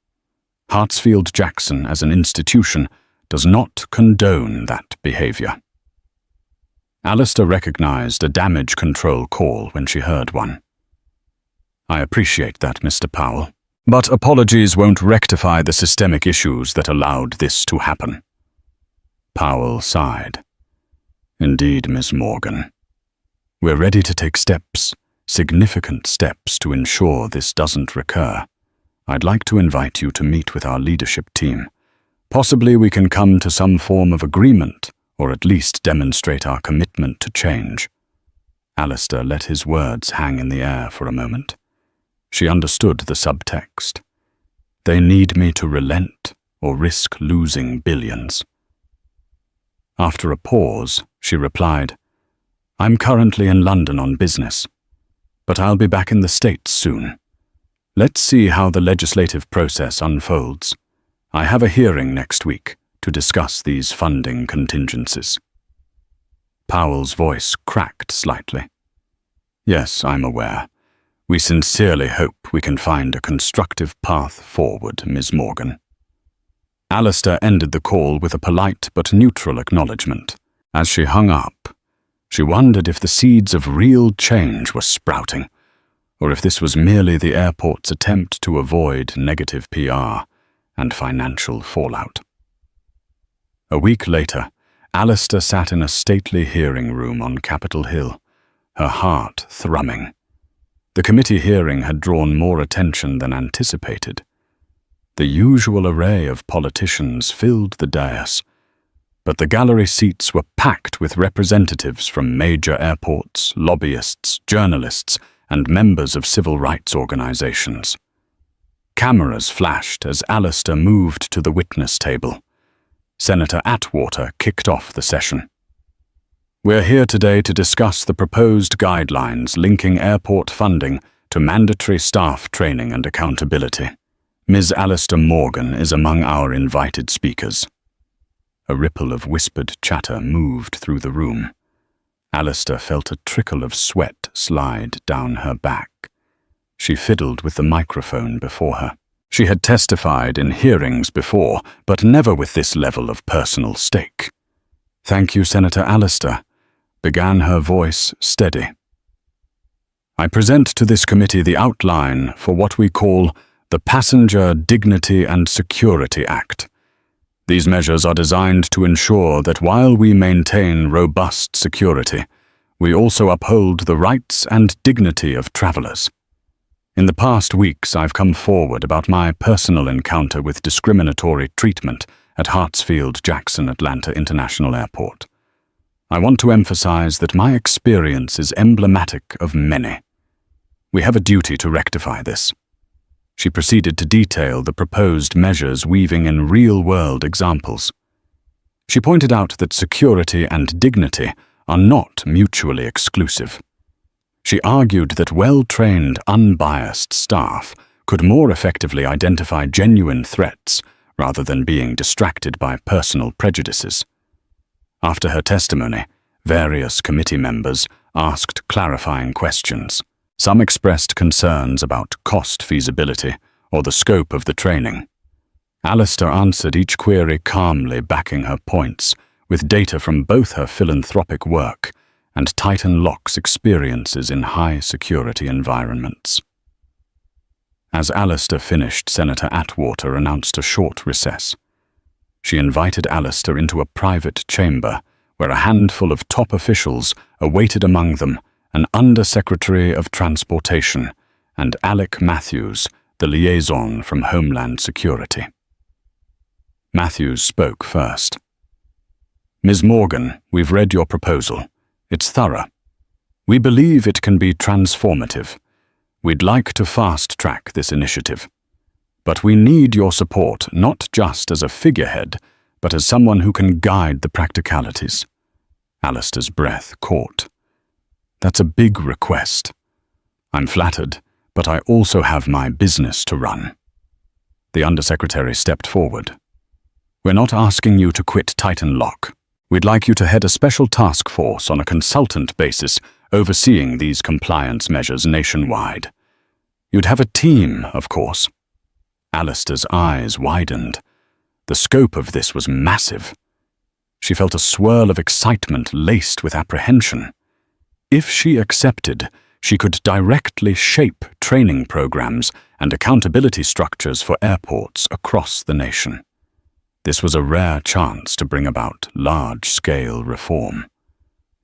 Hartsfield-Jackson as an institution does not condone that behavior." Alistair recognized a damage control call when she heard one. "I appreciate that, Mr. Powell, but apologies won't rectify the systemic issues that allowed this to happen." Powell sighed. "Indeed, Ms. Morgan. We're ready to take steps, significant steps, to ensure this doesn't recur. I'd like to invite you to meet with our leadership team. Possibly we can come to some form of agreement, or at least demonstrate our commitment to change." Alistair let his words hang in the air for a moment. She understood the subtext. They need me to relent or risk losing billions. After a pause, she replied, "I'm currently in London on business, but I'll be back in the States soon. Let's see how the legislative process unfolds. I have a hearing next week to discuss these funding contingencies." Powell's voice cracked slightly. "Yes, I'm aware. We sincerely hope we can find a constructive path forward, Ms. Morgan." Alistair ended the call with a polite but neutral acknowledgement. As she hung up, she wondered if the seeds of real change were sprouting, or if this was merely the airport's attempt to avoid negative PR and financial fallout. A week later, Alistair sat in a stately hearing room on Capitol Hill, her heart thrumming. The committee hearing had drawn more attention than anticipated. The usual array of politicians filled the dais, but the gallery seats were packed with representatives from major airports, lobbyists, journalists, and members of civil rights organizations. Cameras flashed as Alistair moved to the witness table. Senator Atwater kicked off the session. "We're here today to discuss the proposed guidelines linking airport funding to mandatory staff training and accountability. Ms. Alistair Morgan is among our invited speakers." A ripple of whispered chatter moved through the room. Alistair felt a trickle of sweat slide down her back. She fiddled with the microphone before her. She had testified in hearings before, but never with this level of personal stake. "Thank you, Senator Alistair," began her voice steady. "I present to this committee the outline for what we call the Passenger Dignity and Security Act. These measures are designed to ensure that while we maintain robust security, we also uphold the rights and dignity of travelers. In the past weeks, I've come forward about my personal encounter with discriminatory treatment at Hartsfield-Jackson Atlanta International Airport. I want to emphasize that my experience is emblematic of many. We have a duty to rectify this." She proceeded to detail the proposed measures, weaving in real-world examples. She pointed out that security and dignity are not mutually exclusive. She argued that well-trained, unbiased staff could more effectively identify genuine threats rather than being distracted by personal prejudices. After her testimony, various committee members asked clarifying questions. Some expressed concerns about cost feasibility or the scope of the training. Alistair answered each query calmly, backing her points with data from both her philanthropic work and Titan Lock's experiences in high-security environments. As Alistair finished, Senator Atwater announced a short recess. She invited Alistair into a private chamber where a handful of top officials awaited, among them an Undersecretary of Transportation and Alec Matthews, the liaison from Homeland Security. Matthews spoke first. "Ms. Morgan, we've read your proposal. It's thorough. We believe it can be transformative. We'd like to fast-track this initiative. But we need your support not just as a figurehead, but as someone who can guide the practicalities." Alistair's breath caught. "That's a big request. I'm flattered, but I also have my business to run." The Undersecretary stepped forward. "We're not asking you to quit Titan Lock. We'd like you to head a special task force on a consultant basis overseeing these compliance measures nationwide. You'd have a team, of course." Alistair's eyes widened. The scope of this was massive. She felt a swirl of excitement laced with apprehension. If she accepted, she could directly shape training programs and accountability structures for airports across the nation. This was a rare chance to bring about large-scale reform.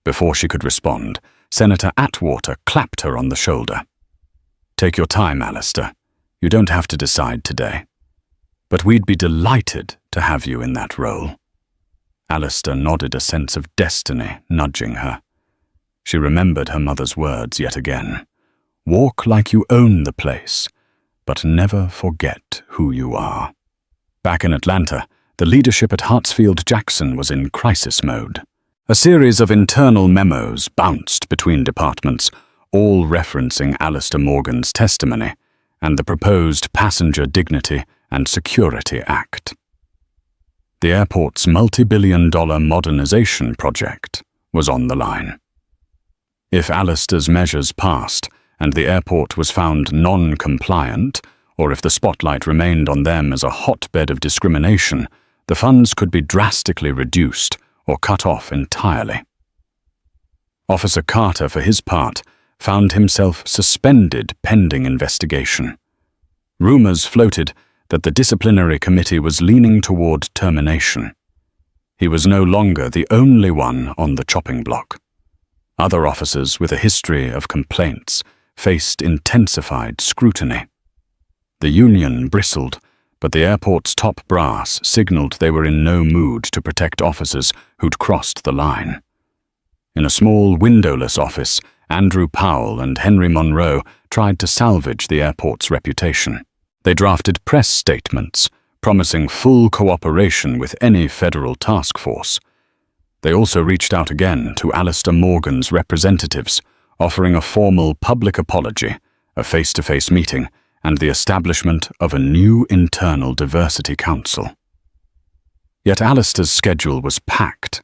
Before she could respond, Senator Atwater clapped her on the shoulder. "Take your time, Alistair. You don't have to decide today. But we'd be delighted to have you in that role." Alistair nodded, a sense of destiny nudging her. She remembered her mother's words yet again. "Walk like you own the place, but never forget who you are." Back in Atlanta, the leadership at Hartsfield-Jackson was in crisis mode. A series of internal memos bounced between departments, all referencing Alistair Morgan's testimony and the proposed Passenger Dignity and Security Act. The airport's multi-billion-dollar modernization project was on the line. If Alistair's measures passed and the airport was found non-compliant, or if the spotlight remained on them as a hotbed of discrimination, the funds could be drastically reduced or cut off entirely. Officer Carter, for his part, found himself suspended pending investigation. Rumors floated that the disciplinary committee was leaning toward termination. He was no longer the only one on the chopping block. Other officers with a history of complaints faced intensified scrutiny. The union bristled, but the airport's top brass signaled they were in no mood to protect officers who'd crossed the line. In a small, windowless office, Andrew Powell and Henry Monroe tried to salvage the airport's reputation. They drafted press statements, promising full cooperation with any federal task force. They also reached out again to Alistair Morgan's representatives, offering a formal public apology, a face-to-face meeting, and the establishment of a new internal diversity council. Yet Alistair's schedule was packed.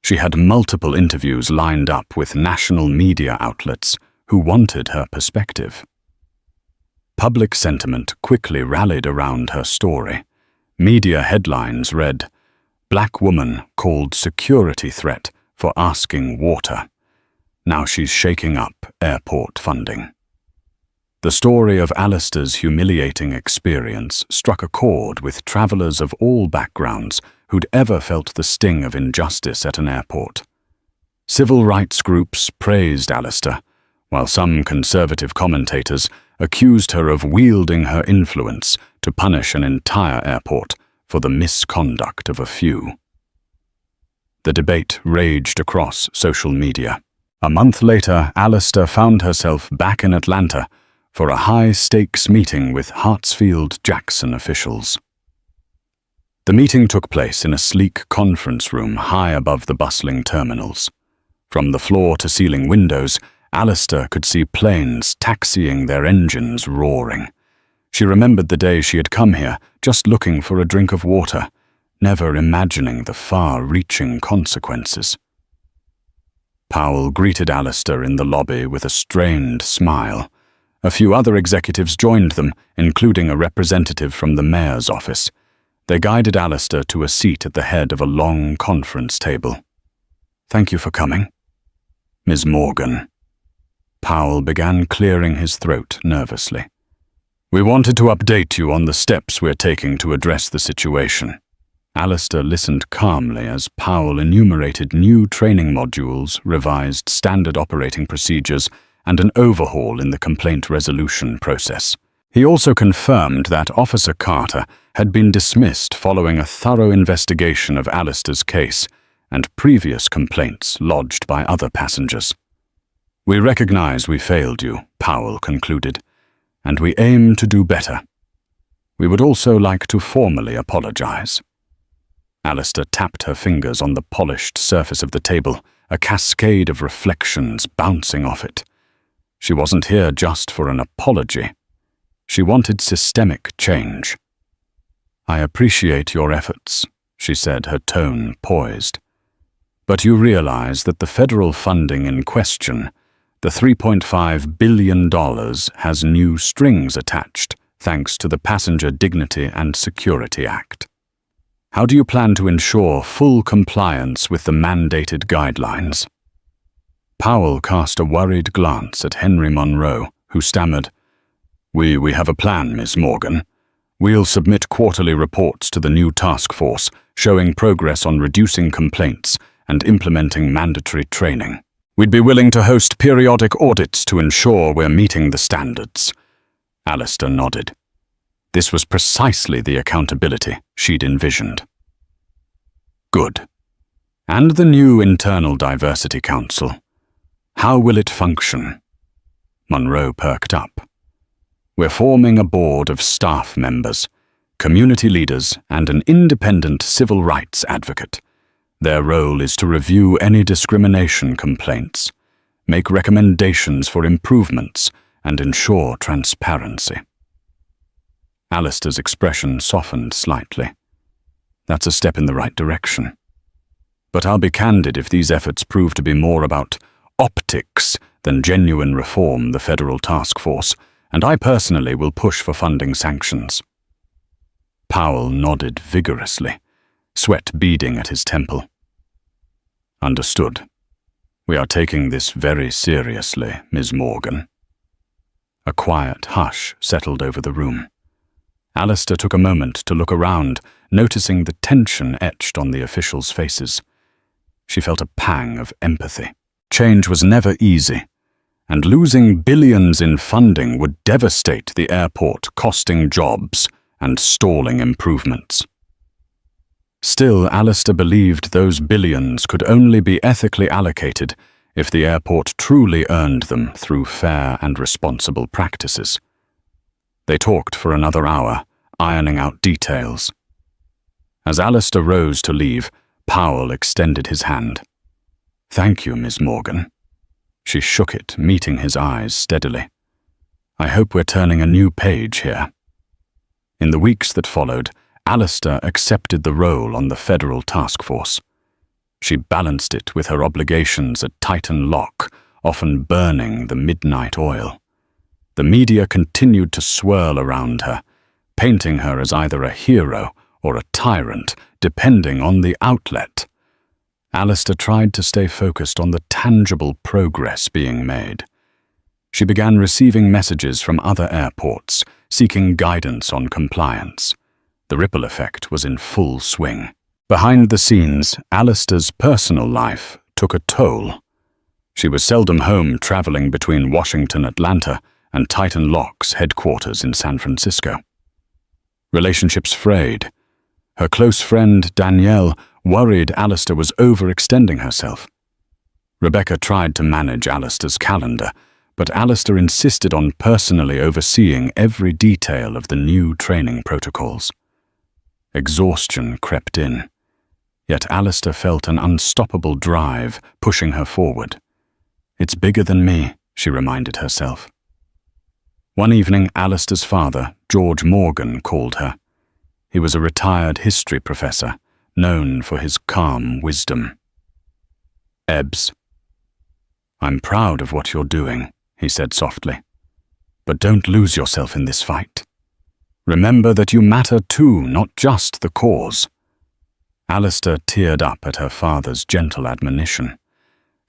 She had multiple interviews lined up with national media outlets who wanted her perspective. Public sentiment quickly rallied around her story. Media headlines read, "Black woman called security threat for asking water. Now she's shaking up airport funding." The story of Alistair's humiliating experience struck a chord with travelers of all backgrounds who'd ever felt the sting of injustice at an airport. Civil rights groups praised Alistair, while some conservative commentators accused her of wielding her influence to punish an entire airport for the misconduct of a few. The debate raged across social media. A month later, Alistair found herself back in Atlanta for a high-stakes meeting with Hartsfield-Jackson officials. The meeting took place in a sleek conference room high above the bustling terminals. From the floor-to-ceiling windows, Alistair could see planes taxiing, their engines roaring. She remembered the day she had come here, just looking for a drink of water, never imagining the far-reaching consequences. Powell greeted Alistair in the lobby with a strained smile. A few other executives joined them, including a representative from the mayor's office. They guided Alistair to a seat at the head of a long conference table. "Thank you for coming." Ms. Morgan. Powell began clearing his throat nervously. We wanted to update you on the steps we're taking to address the situation. Alistair listened calmly as Powell enumerated new training modules, revised standard operating procedures, and an overhaul in the complaint resolution process. He also confirmed that Officer Carter had been dismissed following a thorough investigation of Alistair's case and previous complaints lodged by other passengers. We recognize we failed you, Powell concluded, and we aim to do better. We would also like to formally apologize. Alistair tapped her fingers on the polished surface of the table, a cascade of reflections bouncing off it. She wasn't here just for an apology. She wanted systemic change. I appreciate your efforts, she said, her tone poised. But you realize that the federal funding in question, the $3.5 billion, has new strings attached thanks to the Passenger Dignity and Security Act. How do you plan to ensure full compliance with the mandated guidelines? Powell cast a worried glance at Henry Monroe, who stammered, We have a plan, Ms. Morgan. We'll submit quarterly reports to the new task force showing progress on reducing complaints and implementing mandatory training. We'd be willing to host periodic audits to ensure we're meeting the standards. Alistair nodded. This was precisely the accountability she'd envisioned. Good. And the new Internal Diversity Council. How will it function? Monroe perked up. We're forming a board of staff members, community leaders, and an independent civil rights advocate. Their role is to review any discrimination complaints, make recommendations for improvements, and ensure transparency. Alistair's expression softened slightly. That's a step in the right direction. But I'll be candid, if these efforts prove to be more about optics than genuine reform, the federal task force, and I personally will push for funding sanctions. Powell nodded vigorously, sweat beading at his temple. Understood. We are taking this very seriously, Ms. Morgan. A quiet hush settled over the room. Alistair took a moment to look around, noticing the tension etched on the officials' faces. She felt a pang of empathy. Change was never easy, and losing billions in funding would devastate the airport, costing jobs and stalling improvements. Still, Alistair believed those billions could only be ethically allocated if the airport truly earned them through fair and responsible practices. They talked for another hour, ironing out details. As Alistair rose to leave, Powell extended his hand. Thank you, Ms. Morgan. She shook it, meeting his eyes steadily. I hope we're turning a new page here. In the weeks that followed, Alistair accepted the role on the federal task force. She balanced it with her obligations at Titan Lock, often burning the midnight oil. The media continued to swirl around her, painting her as either a hero or a tyrant, depending on the outlet. Alistair tried to stay focused on the tangible progress being made. She began receiving messages from other airports, seeking guidance on compliance. The ripple effect was in full swing. Behind the scenes, Alistair's personal life took a toll. She was seldom home, traveling between Washington, Atlanta, and Titan Lock's headquarters in San Francisco. Relationships frayed. Her close friend, Danielle, worried Alistair was overextending herself. Rebecca tried to manage Alistair's calendar, but Alistair insisted on personally overseeing every detail of the new training protocols. Exhaustion crept in, yet Alistair felt an unstoppable drive pushing her forward. It's bigger than me, she reminded herself. One evening, Alistair's father, George Morgan, called her. He was a retired history professor, known for his calm wisdom. Ebbs, I'm proud of what you're doing, he said softly. But don't lose yourself in this fight. Remember that you matter too, not just the cause. Alistair teared up at her father's gentle admonition.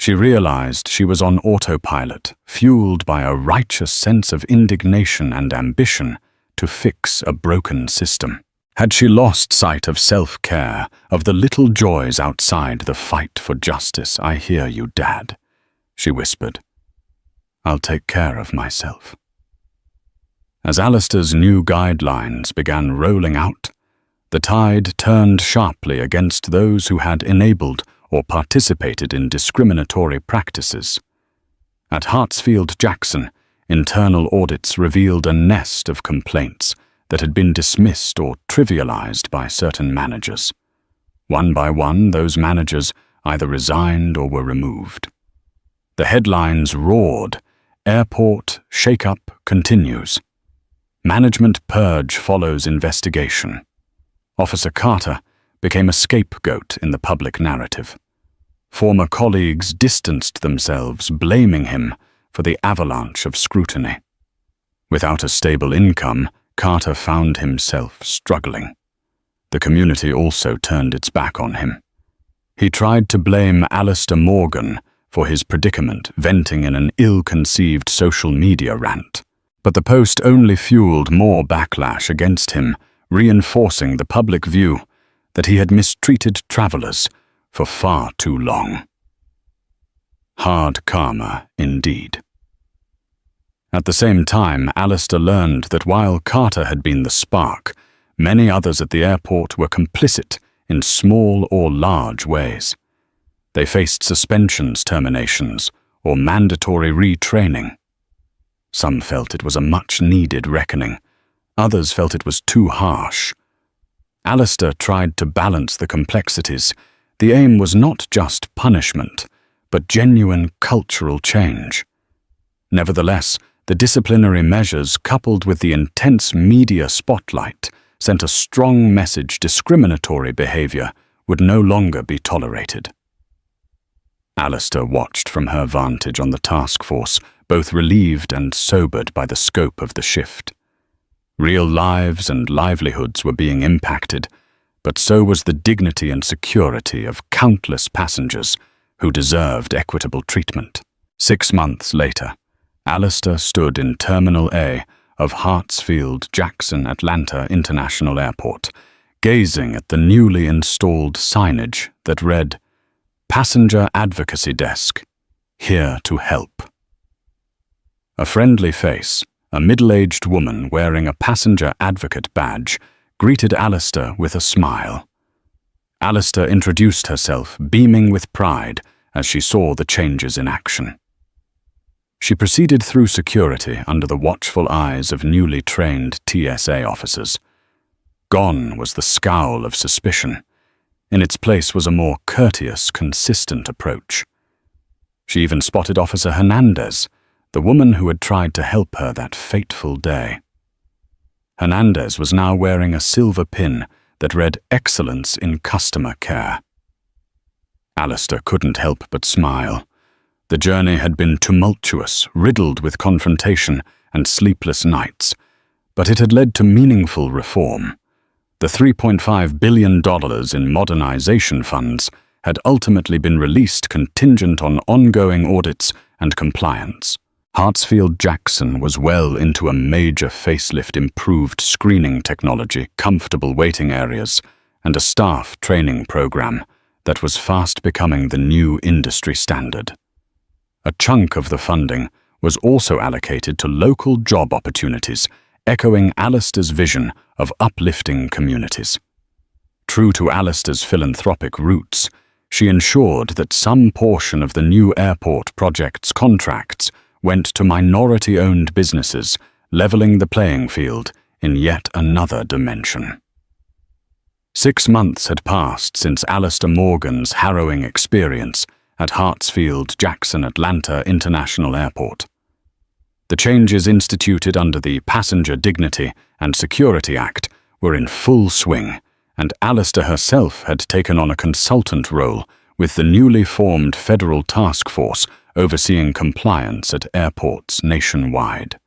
She realized she was on autopilot, fueled by a righteous sense of indignation and ambition to fix a broken system. Had she lost sight of self-care, of the little joys outside the fight for justice? "I hear you, Dad," she whispered. "I'll take care of myself." As Alistair's new guidelines began rolling out, the tide turned sharply against those who had enabled or participated in discriminatory practices. At Hartsfield-Jackson, internal audits revealed a nest of complaints that had been dismissed or trivialized by certain managers. One by one, those managers either resigned or were removed. The headlines roared, "Airport shake-up continues. Management purge follows investigation." Officer Carter became a scapegoat in the public narrative. Former colleagues distanced themselves, blaming him for the avalanche of scrutiny. Without a stable income, Carter found himself struggling. The community also turned its back on him. He tried to blame Alistair Morgan for his predicament, venting in an ill-conceived social media rant. But the post only fueled more backlash against him, reinforcing the public view that he had mistreated travelers for far too long. Hard karma, indeed. At the same time, Alistair learned that while Carter had been the spark, many others at the airport were complicit in small or large ways. They faced suspensions, terminations, or mandatory retraining. Some felt it was a much-needed reckoning. Others felt it was too harsh. Alistair tried to balance the complexities. The aim was not just punishment, but genuine cultural change. Nevertheless, the disciplinary measures, coupled with the intense media spotlight, sent a strong message: discriminatory behavior would no longer be tolerated. Alistair watched from her vantage on the task force, both relieved and sobered by the scope of the shift. Real lives and livelihoods were being impacted, but so was the dignity and security of countless passengers who deserved equitable treatment. 6 months later, Alistair stood in Terminal A of Hartsfield-Jackson Atlanta International Airport, gazing at the newly installed signage that read, "Passenger Advocacy Desk, here to help." A friendly face, a middle-aged woman wearing a passenger advocate badge, greeted Alistair with a smile. Alistair introduced herself, beaming with pride as she saw the changes in action. She proceeded through security under the watchful eyes of newly trained TSA officers. Gone was the scowl of suspicion. In its place was a more courteous, consistent approach. She even spotted Officer Hernandez, the woman who had tried to help her that fateful day. Hernandez was now wearing a silver pin that read "Excellence in Customer Care." Alistair couldn't help but smile. The journey had been tumultuous, riddled with confrontation and sleepless nights, but it had led to meaningful reform. The $3.5 billion in modernization funds had ultimately been released contingent on ongoing audits and compliance. Hartsfield-Jackson was well into a major facelift, improved screening technology, comfortable waiting areas, and a staff training program that was fast becoming the new industry standard. A chunk of the funding was also allocated to local job opportunities, echoing Alistair's vision of uplifting communities. True to Alistair's philanthropic roots, she ensured that some portion of the new airport project's contracts went to minority-owned businesses, leveling the playing field in yet another dimension. 6 months had passed since Alistair Morgan's harrowing experience at Hartsfield-Jackson Atlanta International Airport. The changes instituted under the Passenger Dignity and Security Act were in full swing, and Alistair herself had taken on a consultant role with the newly formed federal task force overseeing compliance at airports nationwide.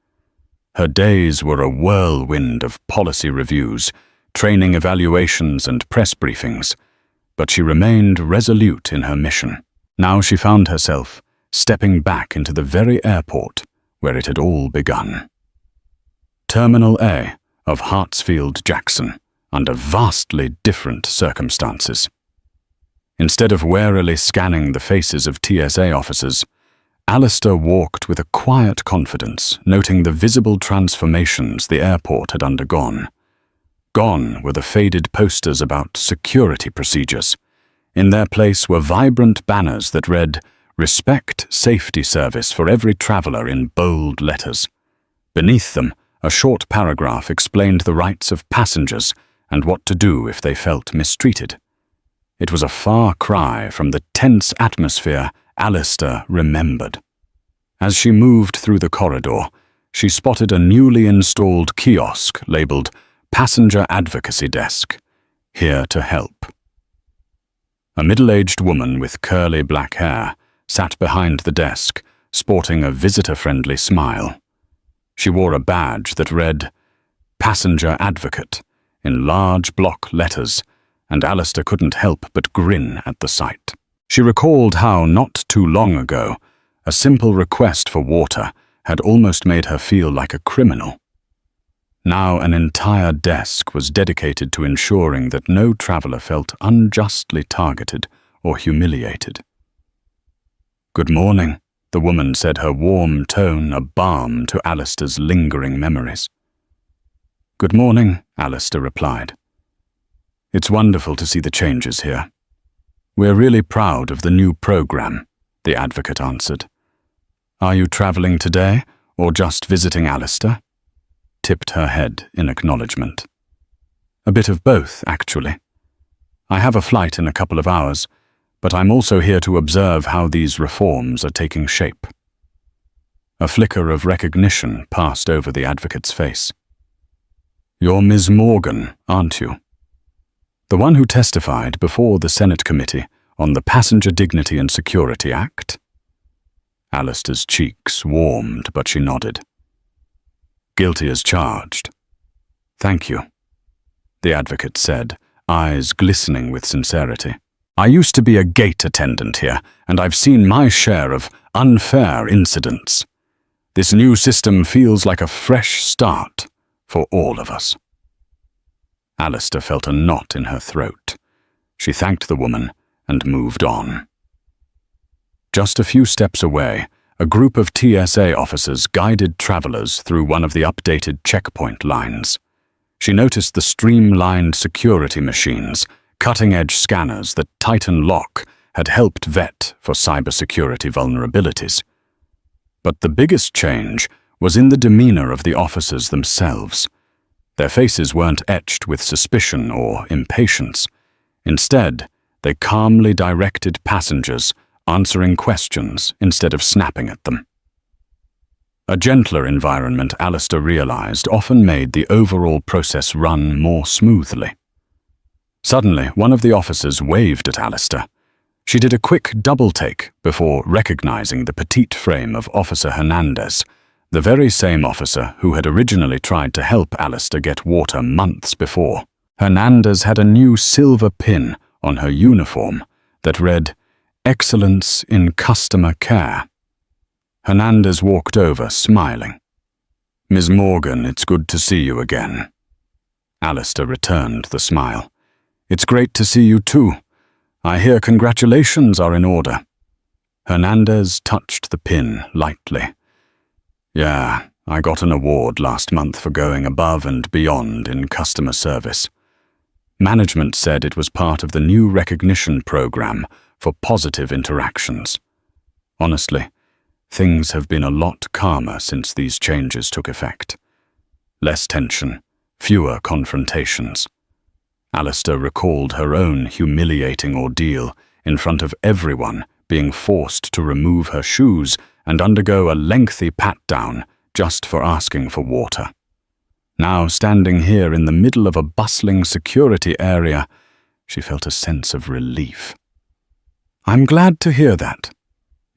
Her days were a whirlwind of policy reviews, training evaluations, and press briefings, but she remained resolute in her mission. Now she found herself stepping back into the very airport where it had all begun. Terminal A of Hartsfield-Jackson, under vastly different circumstances. Instead of warily scanning the faces of TSA officers, Alistair walked with a quiet confidence, noting the visible transformations the airport had undergone. Gone were the faded posters about security procedures. In their place were vibrant banners that read, "Respect Safety Service for every traveler," in bold letters. Beneath them, a short paragraph explained the rights of passengers and what to do if they felt mistreated. It was a far cry from the tense atmosphere Alistair remembered. As she moved through the corridor, she spotted a newly installed kiosk labeled Passenger Advocacy Desk, here to help. A middle-aged woman with curly black hair sat behind the desk, sporting a visitor-friendly smile. She wore a badge that read, "Passenger Advocate," in large block letters, and Alistair couldn't help but grin at the sight. She recalled how, not too long ago, a simple request for water had almost made her feel like a criminal. Now an entire desk was dedicated to ensuring that no traveler felt unjustly targeted or humiliated. "Good morning," the woman said, her warm tone a balm to Alistair's lingering memories. "Good morning," Alistair replied. "It's wonderful to see the changes here. We're really proud of the new program," the advocate answered. "Are you traveling today or just visiting Alistair?" Tipped her head in acknowledgement. "A bit of both, actually. I have a flight in a couple of hours, but I'm also here to observe how these reforms are taking shape." A flicker of recognition passed over the advocate's face. "You're Ms. Morgan, aren't you? The one who testified before the Senate Committee on the Passenger Dignity and Security Act?" Alistair's cheeks warmed, but she nodded. "Guilty as charged." "Thank you," the advocate said, eyes glistening with sincerity. "I used to be a gate attendant here, and I've seen my share of unfair incidents. This new system feels like a fresh start for all of us." Alistair felt a knot in her throat. She thanked the woman and moved on. Just a few steps away, a group of TSA officers guided travelers through one of the updated checkpoint lines. She noticed the streamlined security machines, cutting-edge scanners that Titan Lock had helped vet for cybersecurity vulnerabilities. But the biggest change was in the demeanor of the officers themselves. Their faces weren't etched with suspicion or impatience. Instead, they calmly directed passengers, answering questions instead of snapping at them. A gentler environment, Alistair realized, often made the overall process run more smoothly. Suddenly, one of the officers waved at Alistair. She did a quick double-take before recognizing the petite frame of Officer Hernandez, the very same officer who had originally tried to help Alistair get water months before. Hernandez had a new silver pin on her uniform that read, "Excellence in Customer Care." Hernandez walked over, smiling. "Ms. Morgan, it's good to see you again." Alistair returned the smile. "It's great to see you too. I hear congratulations are in order." Hernandez touched the pin lightly. "Yeah, I got an award last month for going above and beyond in customer service. Management said it was part of the new recognition program for positive interactions. Honestly, things have been a lot calmer since these changes took effect. Less tension, fewer confrontations." Alistair recalled her own humiliating ordeal in front of everyone, being forced to remove her shoes and undergo a lengthy pat-down just for asking for water. Now, standing here in the middle of a bustling security area, she felt a sense of relief. "I'm glad to hear that.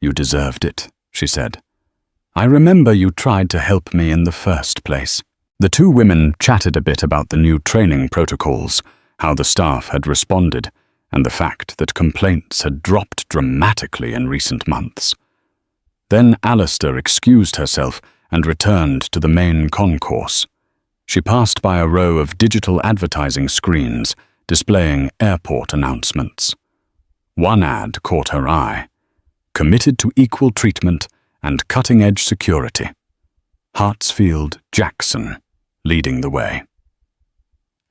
You deserved it," she said. "I remember you tried to help me in the first place." The two women chatted a bit about the new training protocols, how the staff had responded, and the fact that complaints had dropped dramatically in recent months. Then Alistair excused herself and returned to the main concourse. She passed by a row of digital advertising screens displaying airport announcements. One ad caught her eye: committed to equal treatment and cutting-edge security. Hartsfield Jackson, leading the way.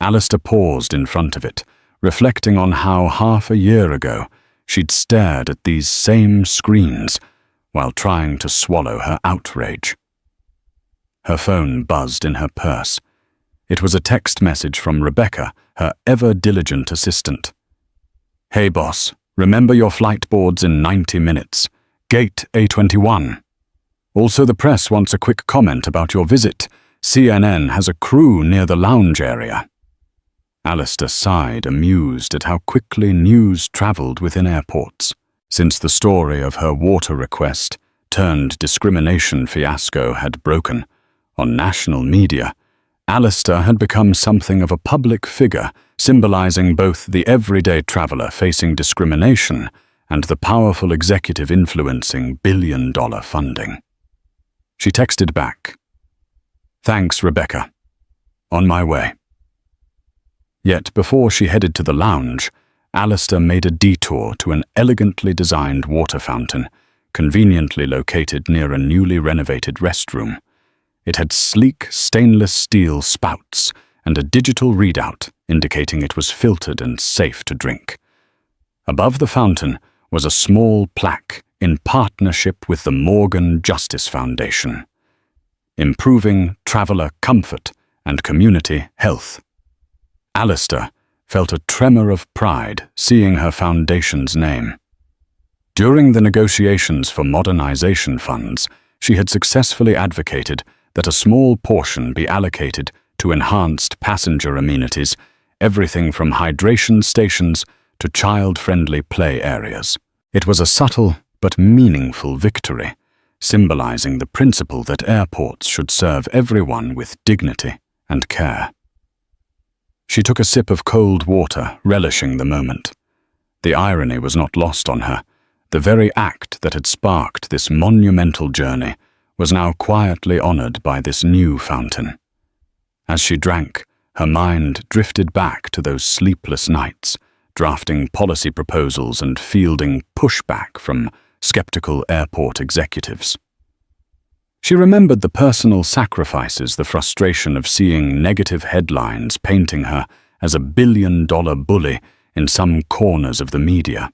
Alistair paused in front of it, reflecting on how half a year ago she'd stared at these same screens while trying to swallow her outrage. Her phone buzzed in her purse. It was a text message from Rebecca, her ever-diligent assistant. "Hey boss, remember your flight boards in 90 minutes. Gate A21. Also, the press wants a quick comment about your visit. CNN has a crew near the lounge area." Alistair sighed, amused at how quickly news travelled within airports. Since the story of her water request turned discrimination fiasco had broken on national media, Alistair had become something of a public figure, symbolizing both the everyday traveller facing discrimination and the powerful executive influencing billion-dollar funding. She texted back, "Thanks, Rebecca. On my way." Yet before she headed to the lounge, Alistair made a detour to an elegantly designed water fountain, conveniently located near a newly renovated restroom. It had sleek stainless steel spouts and a digital readout indicating it was filtered and safe to drink. Above the fountain was a small plaque in partnership with the Morgan Justice Foundation, improving traveller comfort and community health. Alistair felt a tremor of pride seeing her foundation's name. During the negotiations for modernization funds, she had successfully advocated that a small portion be allocated to enhanced passenger amenities, everything from hydration stations to child-friendly play areas. It was a subtle but meaningful victory, symbolizing the principle that airports should serve everyone with dignity and care. She took a sip of cold water, relishing the moment. The irony was not lost on her. The very act that had sparked this monumental journey was now quietly honored by this new fountain. As she drank, her mind drifted back to those sleepless nights, drafting policy proposals and fielding pushback from skeptical airport executives. She remembered the personal sacrifices, the frustration of seeing negative headlines painting her as a billion-dollar bully in some corners of the media.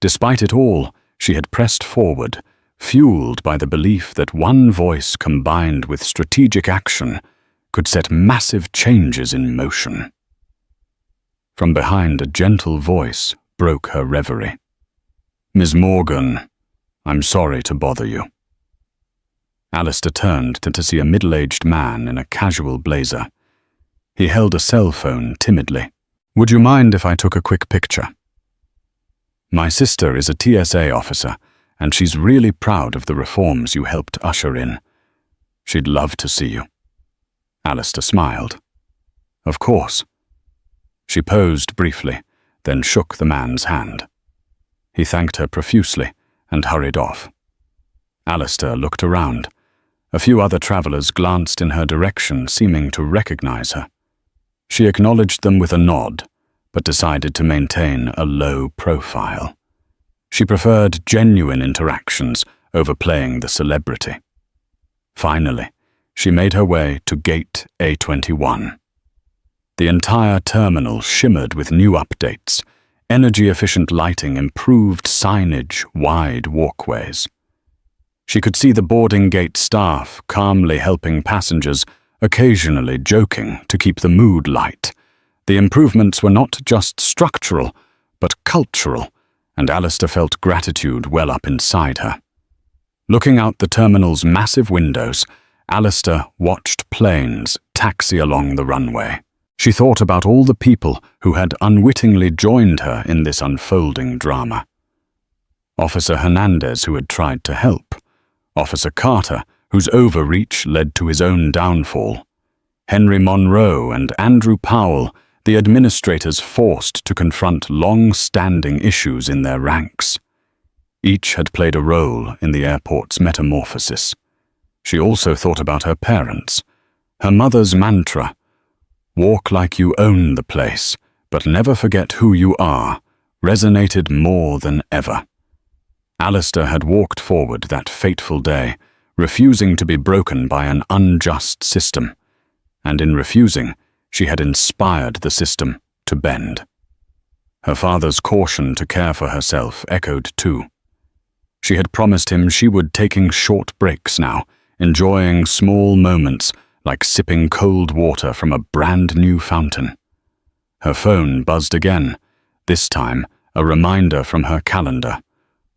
Despite it all, she had pressed forward, fueled by the belief that one voice combined with strategic action could set massive changes in motion. From behind, a gentle voice broke her reverie. "Ms. Morgan, I'm sorry to bother you." Alistair turned to see a middle-aged man in a casual blazer. He held a cell phone timidly. "Would you mind if I took a quick picture? My sister is a TSA officer, and she's really proud of the reforms you helped usher in. She'd love to see you." Alistair smiled. "Of course." She posed briefly, then shook the man's hand. He thanked her profusely and hurried off. Alistair looked around. A few other travelers glanced in her direction, seeming to recognize her. She acknowledged them with a nod, but decided to maintain a low profile. She preferred genuine interactions over playing the celebrity. Finally, she made her way to Gate A21. The entire terminal shimmered with new updates, energy-efficient lighting, improved signage, wide walkways. She could see the boarding gate staff calmly helping passengers, occasionally joking to keep the mood light. The improvements were not just structural, but cultural, and Alistair felt gratitude well up inside her. Looking out the terminal's massive windows, Alistair watched planes taxi along the runway. She thought about all the people who had unwittingly joined her in this unfolding drama. Officer Hernandez, who had tried to help. Officer Carter, whose overreach led to his own downfall. Henry Monroe and Andrew Powell, the administrators forced to confront long-standing issues in their ranks. Each had played a role in the airport's metamorphosis. She also thought about her parents. Her mother's mantra, "Walk like you own the place, but never forget who you are," resonated more than ever. Alistair had walked forward that fateful day, refusing to be broken by an unjust system, and in refusing, she had inspired the system to bend. Her father's caution to care for herself echoed too. She had promised him she would taking short breaks now, enjoying small moments like sipping cold water from a brand new fountain. Her phone buzzed again, this time a reminder from her calendar.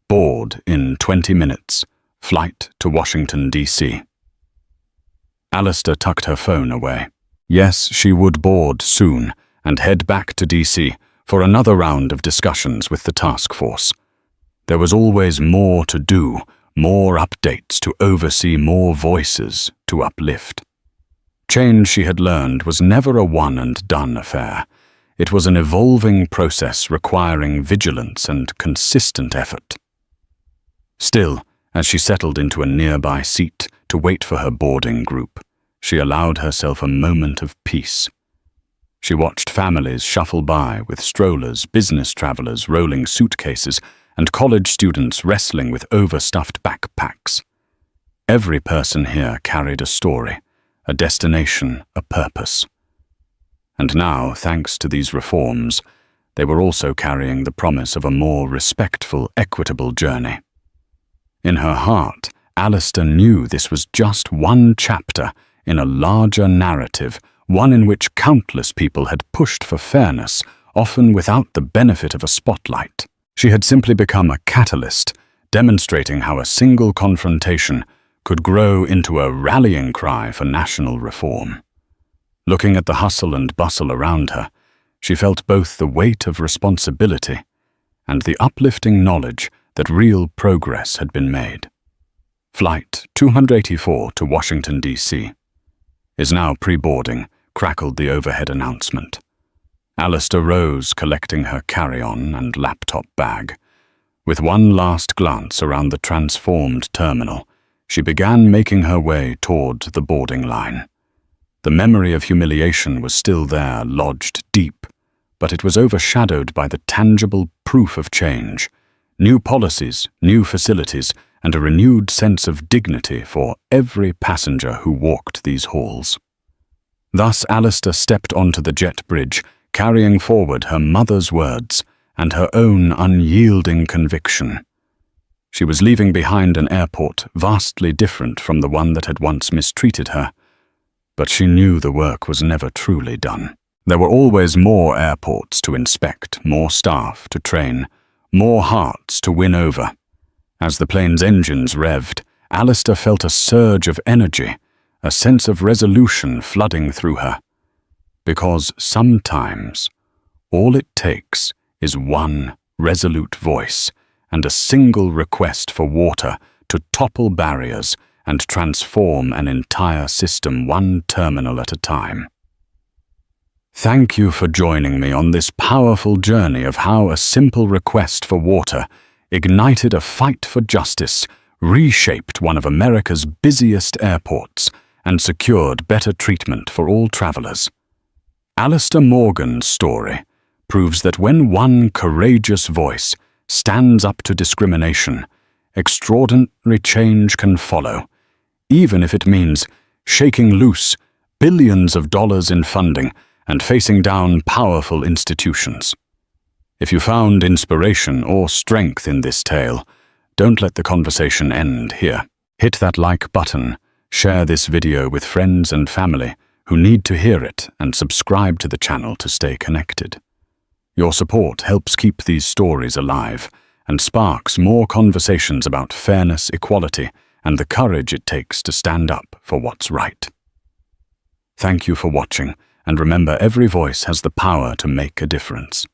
Board in 20 minutes, flight to Washington, D.C. Alistair tucked her phone away. Yes, she would board soon and head back to D.C. for another round of discussions with the task force. There was always more to do, more updates to oversee, more voices to uplift. Change, she had learned, was never a one-and-done affair. It was an evolving process requiring vigilance and consistent effort. Still, as she settled into a nearby seat to wait for her boarding group, she allowed herself a moment of peace. She watched families shuffle by with strollers, business travelers rolling suitcases, and college students wrestling with overstuffed backpacks. Every person here carried a story, a destination, a purpose. And now, thanks to these reforms, they were also carrying the promise of a more respectful, equitable journey. In her heart, Alistair knew this was just one chapter in a larger narrative, one in which countless people had pushed for fairness, often without the benefit of a spotlight. She had simply become a catalyst, demonstrating how a single confrontation could grow into a rallying cry for national reform. Looking at the hustle and bustle around her, she felt both the weight of responsibility and the uplifting knowledge that real progress had been made. Flight 284 to Washington, D.C. is now pre-boarding, crackled the overhead announcement. Alistair rose, collecting her carry-on and laptop bag. With one last glance around the transformed terminal, she began making her way toward the boarding line. The memory of humiliation was still there, lodged deep, but it was overshadowed by the tangible proof of change. New policies, new facilities, and a renewed sense of dignity for every passenger who walked these halls. Thus Alistair stepped onto the jet bridge, carrying forward her mother's words and her own unyielding conviction. She was leaving behind an airport vastly different from the one that had once mistreated her, but she knew the work was never truly done. There were always more airports to inspect, more staff to train, more hearts to win over. As the plane's engines revved, Alistair felt a surge of energy, a sense of resolution flooding through her. Because sometimes, all it takes is one resolute voice and a single request for water to topple barriers and transform an entire system one terminal at a time. Thank you for joining me on this powerful journey of how a simple request for water ignited a fight for justice, reshaped one of America's busiest airports, and secured better treatment for all travelers. Alistair Morgan's story proves that when one courageous voice stands up to discrimination, extraordinary change can follow, even if it means shaking loose billions of dollars in funding and facing down powerful institutions. If you found inspiration or strength in this tale, don't let the conversation end here. Hit that like button, share this video with friends and family who need to hear it, and subscribe to the channel to stay connected. Your support helps keep these stories alive and sparks more conversations about fairness, equality, and the courage it takes to stand up for what's right. Thank you for watching, and remember, every voice has the power to make a difference.